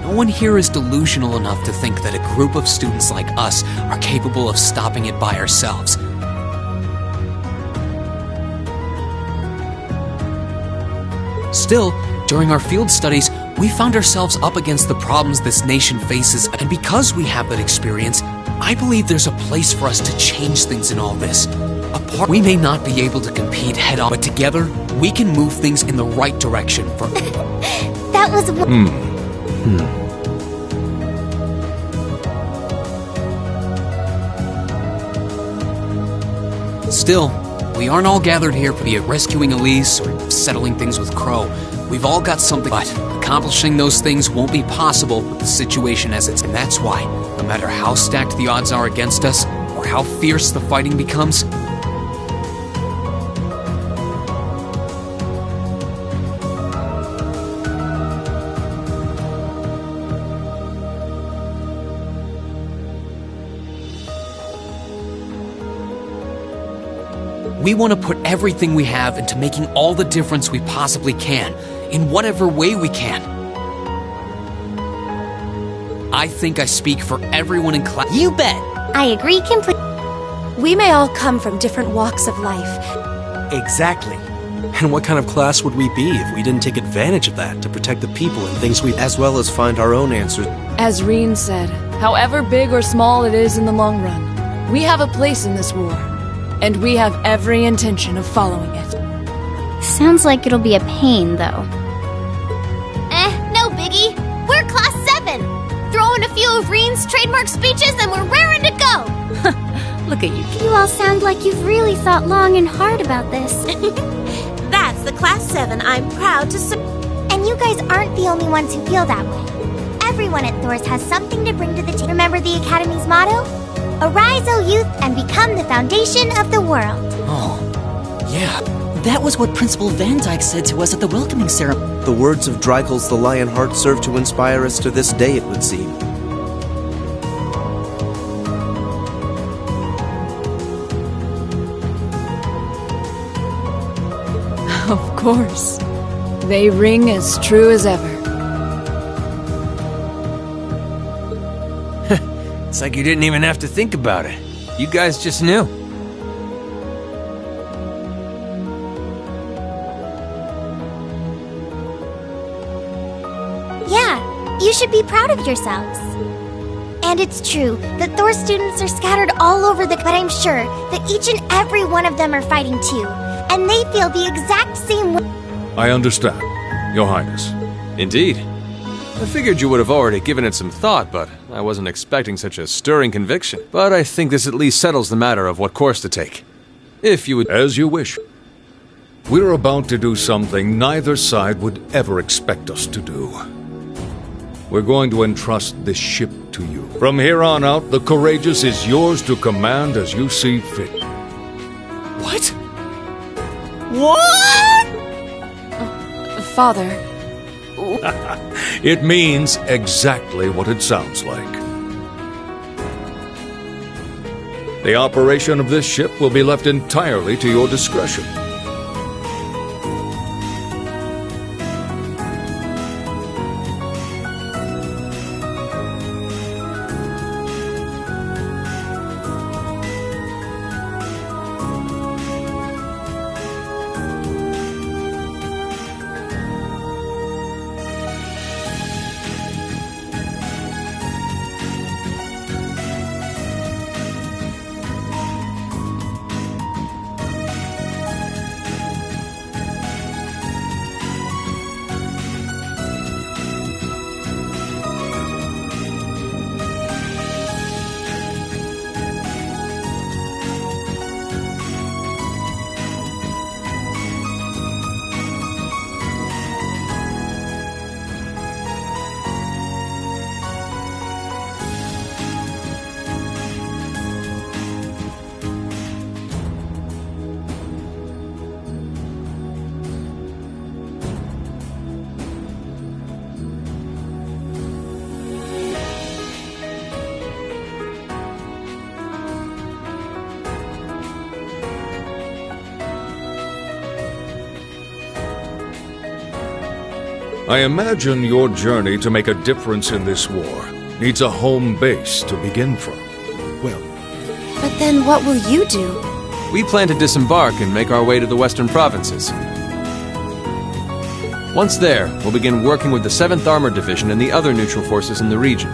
No one here is delusional enough to think that a group of students like us are capable of stopping it by ourselves. Still, during our field studies, we found ourselves up against the problems this nation faces, and because we have that experience, I believe there's a place for us to change things in all this. Apart, we may not be able to compete head-on, but together, we can move things in the right direction for... That was... Still, we aren't all gathered here, be it rescuing Elise or settling things with Crow. We've all got something, but accomplishing those things won't be possible with the situation as it's. And that's why, no matter how stacked the odds are against us, or how fierce the fighting becomes, we want to put everything we have into making all the difference we possibly can, in whatever way we can. I think I speak for everyone in class. You bet! I agree completely. We may all come from different walks of life. Exactly. And what kind of class would we be if we didn't take advantage of that to protect the people and things we... As well as find our own answers. As Rean said, however big or small it is in the long run, we have a place in this war. And we have every intention of following it. Sounds like it'll be a pain, though. No biggie. We're Class 7. Throw in a few of Rean's trademark speeches and we're raring to go. Look at you. You all sound like you've really thought long and hard about this. That's the Class 7 I'm proud to And you guys aren't the only ones who feel that way. Everyone at Thor's has something to bring to the table. Remember the Academy's motto? Arise, O youth, and become the foundation of the world. Oh, yeah. That was what Principal Van Dyke said to us at the welcoming ceremony. The words of Dreikel's the Lionheart serve to inspire us to this day, it would seem. Of course. They ring as true as ever. It's like you didn't even have to think about it. You guys just knew. Yeah, you should be proud of yourselves. And it's true that Thor students are scattered all over but I'm sure that each and every one of them are fighting too, and they feel the exact same way. I understand, Your Highness. Indeed. I figured you would have already given it some thought, but I wasn't expecting such a stirring conviction. But I think this at least settles the matter of what course to take. If you would... As you wish. We're about to do something neither side would ever expect us to do. We're going to entrust this ship to you. From here on out, the Courageous is yours to command as you see fit. What? What? Father... It means exactly what it sounds like. The operation of this ship will be left entirely to your discretion. I imagine your journey to make a difference in this war needs a home base to begin from. Well... But then what will you do? We plan to disembark and make our way to the western provinces. Once there, we'll begin working with the 7th Armored Division and the other neutral forces in the region.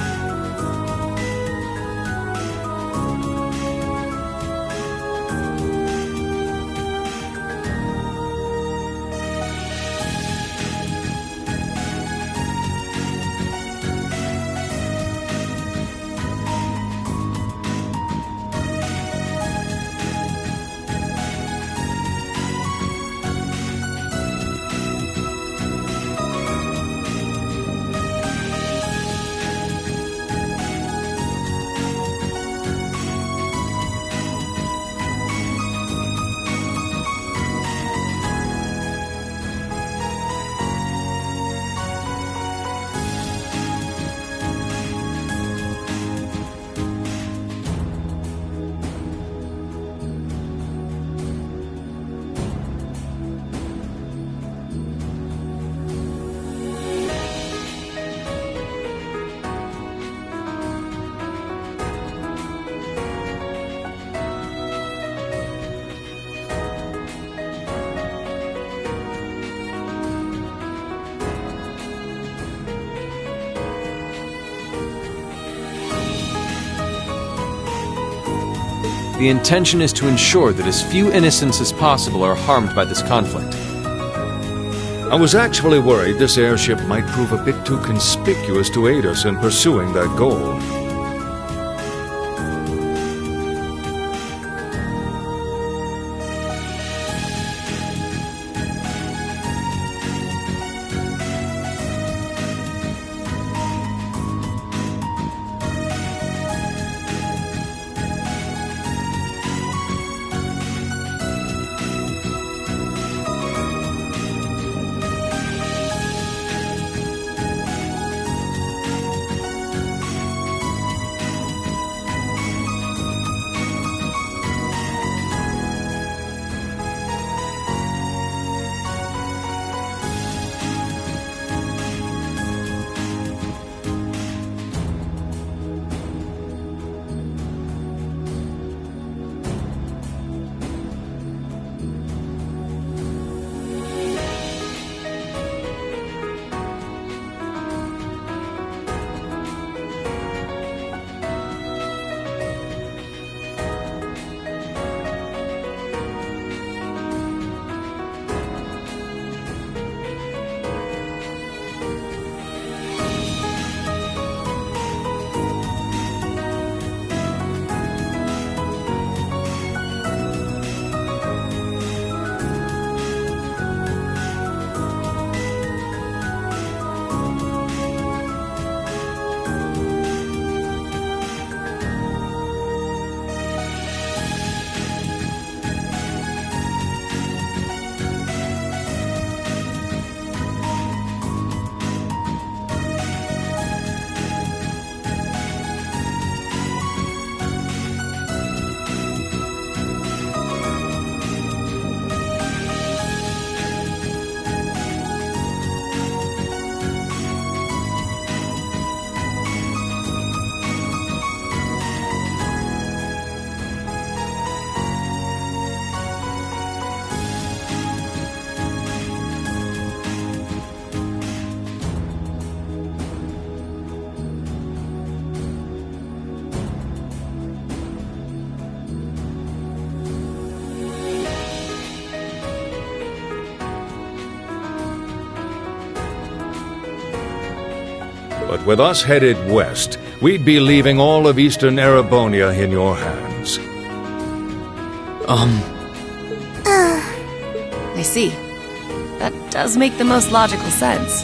The intention is to ensure that as few innocents as possible are harmed by this conflict. I was actually worried this airship might prove a bit too conspicuous to aid us in pursuing that goal. But with us headed west, we'd be leaving all of eastern Erebonia in your hands. I see. That does make the most logical sense.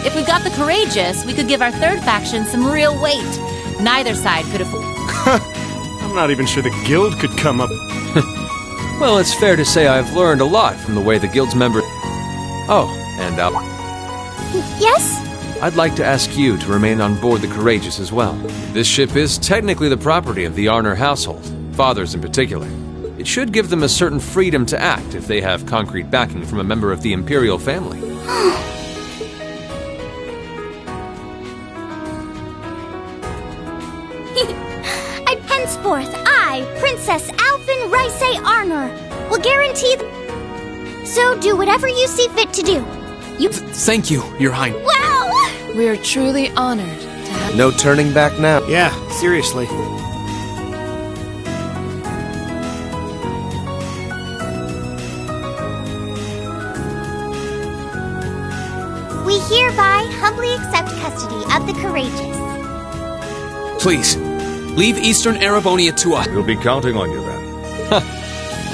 If we got the courageous, we could give our third faction some real weight. Neither side could have... I'm not even sure the guild could come up... Well, it's fair to say I've learned a lot from the way the guild's members... Oh, and Yes? I'd like to ask you to remain on board the Courageous as well. This ship is technically the property of the Arner household, fathers in particular. It should give them a certain freedom to act if they have concrete backing from a member of the Imperial family. Henceforth, I, Princess Alphen Rice Arner, will guarantee... So do whatever you see fit to do. You... Thank you, Your Highness. Wow! We are truly honored to have... No turning back now. Yeah, seriously. We hereby humbly accept custody of the Courageous. Please, leave Eastern Erebonia to us. We'll be counting on you then.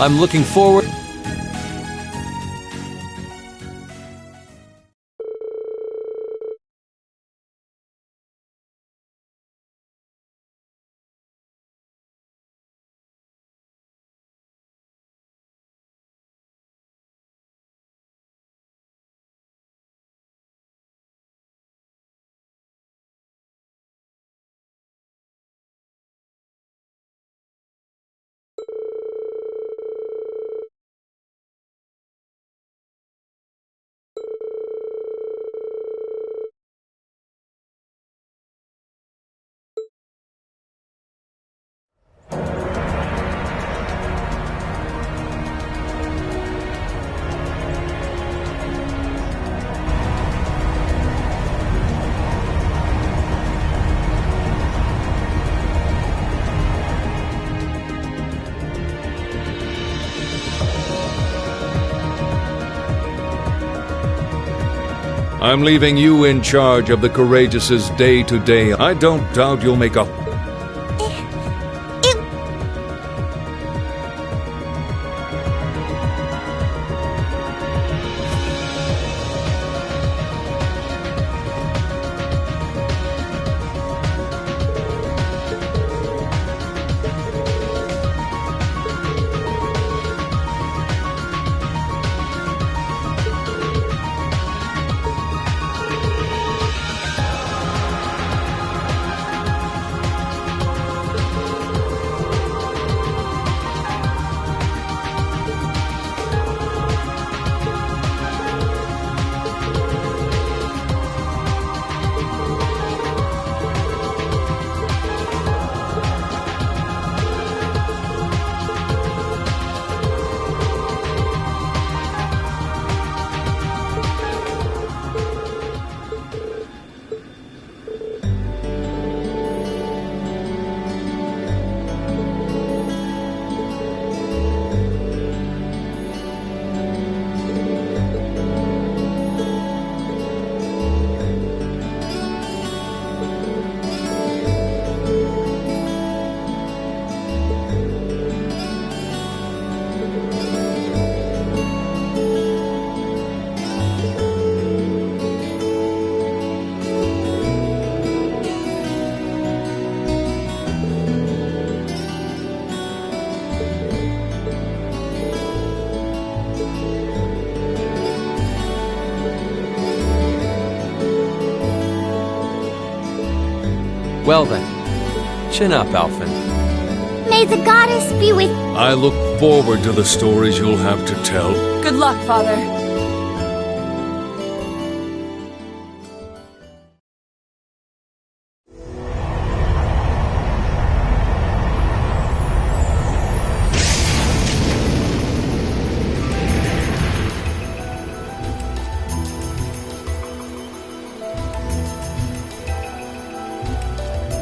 I'm looking forward... I'm leaving you in charge of the Courageous's day-to-day. I don't doubt you'll make a... Well then, chin up, Alphen. May the goddess be with... I look forward to the stories you'll have to tell. Good luck, Father.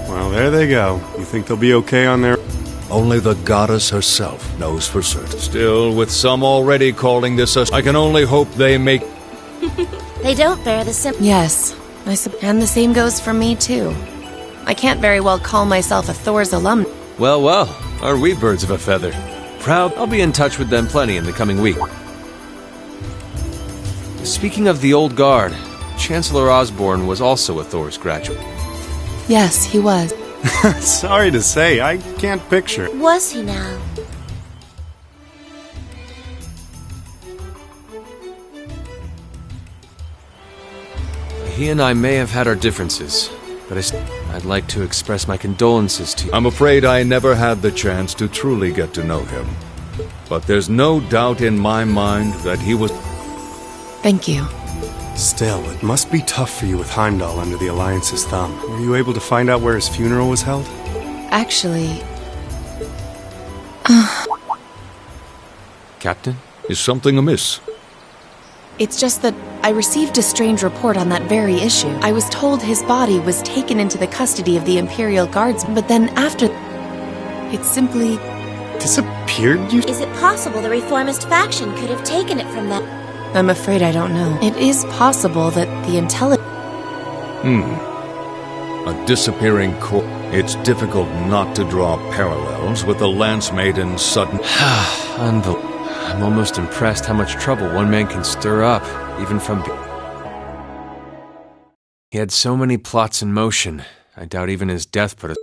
Well, there they go. You think they'll be okay on their... Only the goddess herself knows for certain. Still, with some already calling this a... I can only hope they make... They don't bear the same... Yes, and the same goes for me, too. I can't very well call myself a Thor's alum. Well, well, are we birds of a feather? Proud, I'll be in touch with them plenty in the coming week. Speaking of the old guard, Chancellor Osborne was also a Thor's graduate. Yes, he was. Sorry to say, I can't picture. Was he now? He and I may have had our differences, but I'd like to express my condolences to you. I'm afraid I never had the chance to truly get to know him. But there's no doubt in my mind that he was... Thank you. Still, it must be tough for you with Heimdall under the Alliance's thumb. Were you able to find out where his funeral was held? Actually... Captain? Is something amiss? It's just that I received a strange report on that very issue. I was told his body was taken into the custody of the Imperial Guards, but then after... it simply... disappeared? You... Is it possible the reformist faction could have taken it from them? I'm afraid I don't know. It is possible that the A disappearing corpse. It's difficult not to draw parallels with the Lance Maiden's sudden... I'm almost impressed how much trouble one man can stir up, even from... He had so many plots in motion, I doubt even his death put a...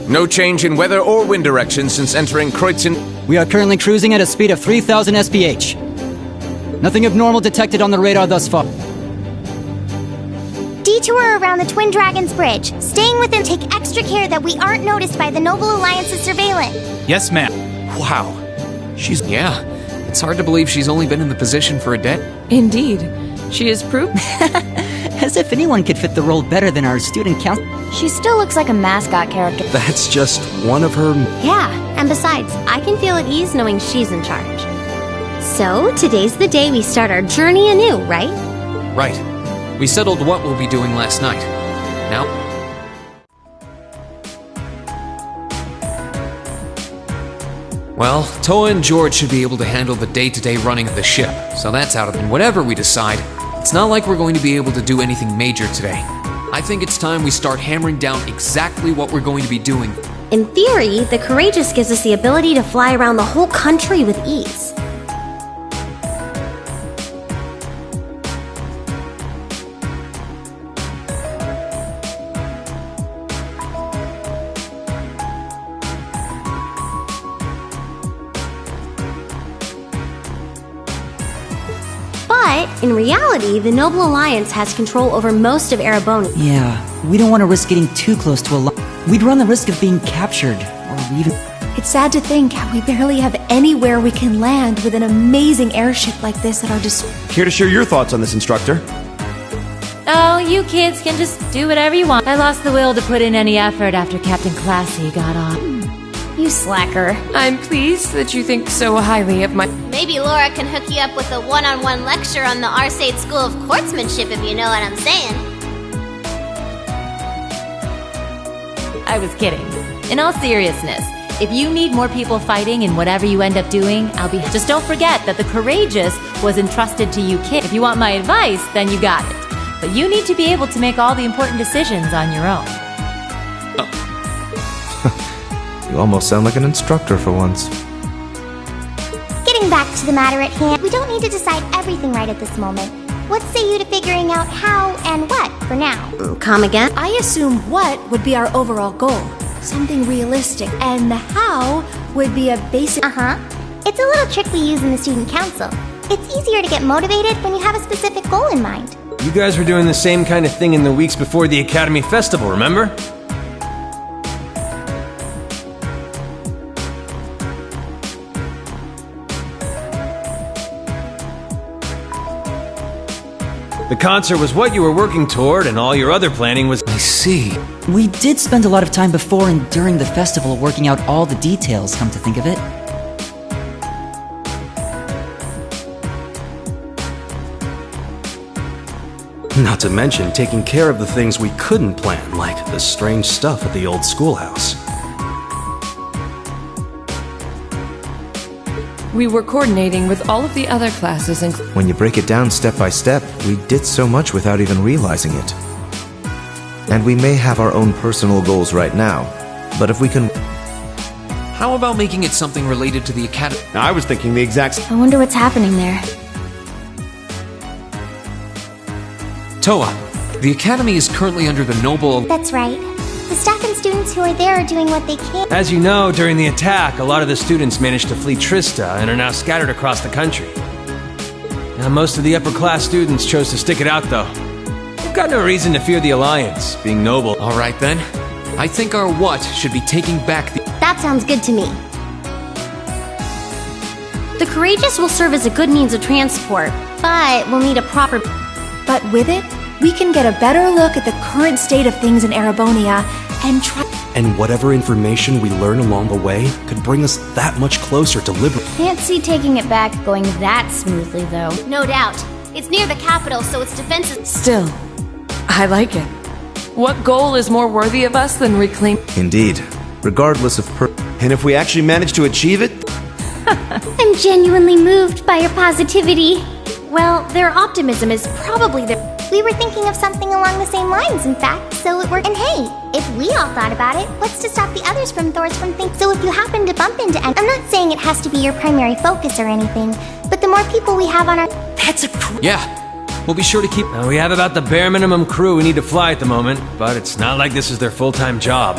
No change in weather or wind direction since entering Kreutzen. We are currently cruising at a speed of 3,000 SPH. Nothing abnormal detected on the radar thus far. Detour around the Twin Dragons Bridge. Staying within, take extra care that we aren't noticed by the Noble Alliance's surveillance. Yes, ma'am. Wow. She's... Yeah. It's hard to believe she's only been in the position for a day. Indeed. She is proof. As if anyone could fit the role better than our student council. She still looks like a mascot character. That's just one of her... Yeah, and besides, I can feel at ease knowing she's in charge. So, today's the day we start our journey anew, right? Right. We settled what we'll be doing last night. Now... Well, Toa and George should be able to handle the day-to-day running of the ship, so that's out of it. And whatever we decide, it's not like we're going to be able to do anything major today. I think it's time we start hammering down exactly what we're going to be doing. In theory, the Courageous gives us the ability to fly around the whole country with ease. But, in reality, the Noble Alliance has control over most of Ereboni. Yeah, we don't want to risk getting too close to a We'd run the risk of being captured, or even... It's sad to think how we barely have anywhere we can land with an amazing airship like this at our disposal. Care to share your thoughts on this, instructor? Oh, you kids can just do whatever you want. I lost the will to put in any effort after Captain Classy got on. You slacker. I'm pleased that you think so highly of my... Maybe Laura can hook you up with a one-on-one lecture on the Arcade School of Quartzmanship, if you know what I'm saying. I was kidding. In all seriousness, if you need more people fighting in whatever you end up doing, I'll be... Just don't forget that the Courageous was entrusted to you kids. If you want my advice, then you got it. But you need to be able to make all the important decisions on your own. You almost sound like an instructor for once. Getting back to the matter at hand, we don't need to decide everything right at this moment. What say you to figuring out how and what for now? Come again? I assume what would be our overall goal. Something realistic. And the how would be a basic... It's a little trick we use in the student council. It's easier to get motivated when you have a specific goal in mind. You guys were doing the same kind of thing in the weeks before the Academy Festival, remember? The concert was what you were working toward, and all your other planning was... I see. We did spend a lot of time before and during the festival working out all the details, come to think of it. Not to mention taking care of the things we couldn't plan, like the strange stuff at the old schoolhouse. We were coordinating with all of the other classes and... When you break it down step by step, we did so much without even realizing it. And we may have our own personal goals right now, but if we can... How about making it something related to the Academy? I was thinking the exact... I wonder what's happening there. Toa, the Academy is currently under the noble... That's right. The staff and students who are there are doing what they can. As you know, during the attack, a lot of the students managed to flee Trista and are now scattered across the country. Now, most of the upper-class students chose to stick it out, though. We've got no reason to fear the Alliance, being noble. All right, then. I think our what should be taking back the... That sounds good to me. The Courageous will serve as a good means of transport, but we'll need a proper... But with it, we can get a better look at the current state of things in Erebonia and try... And whatever information we learn along the way could bring us that much closer to liberty. Can't see taking it back going that smoothly, though. No doubt. It's near the capital, so its defenses... Still, I like it. What goal is more worthy of us than reclaim... Indeed. Regardless of And if we actually manage to achieve it? I'm genuinely moved by your positivity. Well, their optimism is probably their... We were thinking of something along the same lines, in fact, so it worked. And hey, if we all thought about it, what's to stop the others from thinking? So if you happen to bump into I'm not saying it has to be your primary focus or anything, but the more people we have on our... That's a... Yeah, we'll be sure to keep... Now, we have about the bare minimum crew we need to fly at the moment, but it's not like this is their full-time job.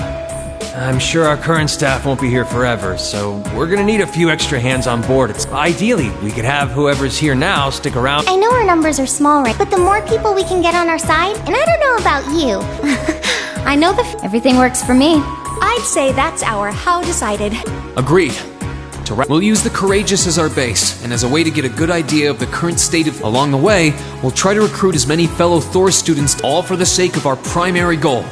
I'm sure our current staff won't be here forever, so we're gonna need a few extra hands on board. Ideally, we could have whoever's here now stick around. I know our numbers are small, right? But the more people we can get on our side, and I don't know about you. I know everything works for me. I'd say that's our how decided. Agreed. We'll use the Courageous as our base, and as a way to get a good idea of the current state of... Along the way, we'll try to recruit as many fellow Thor students, all for the sake of our primary goal.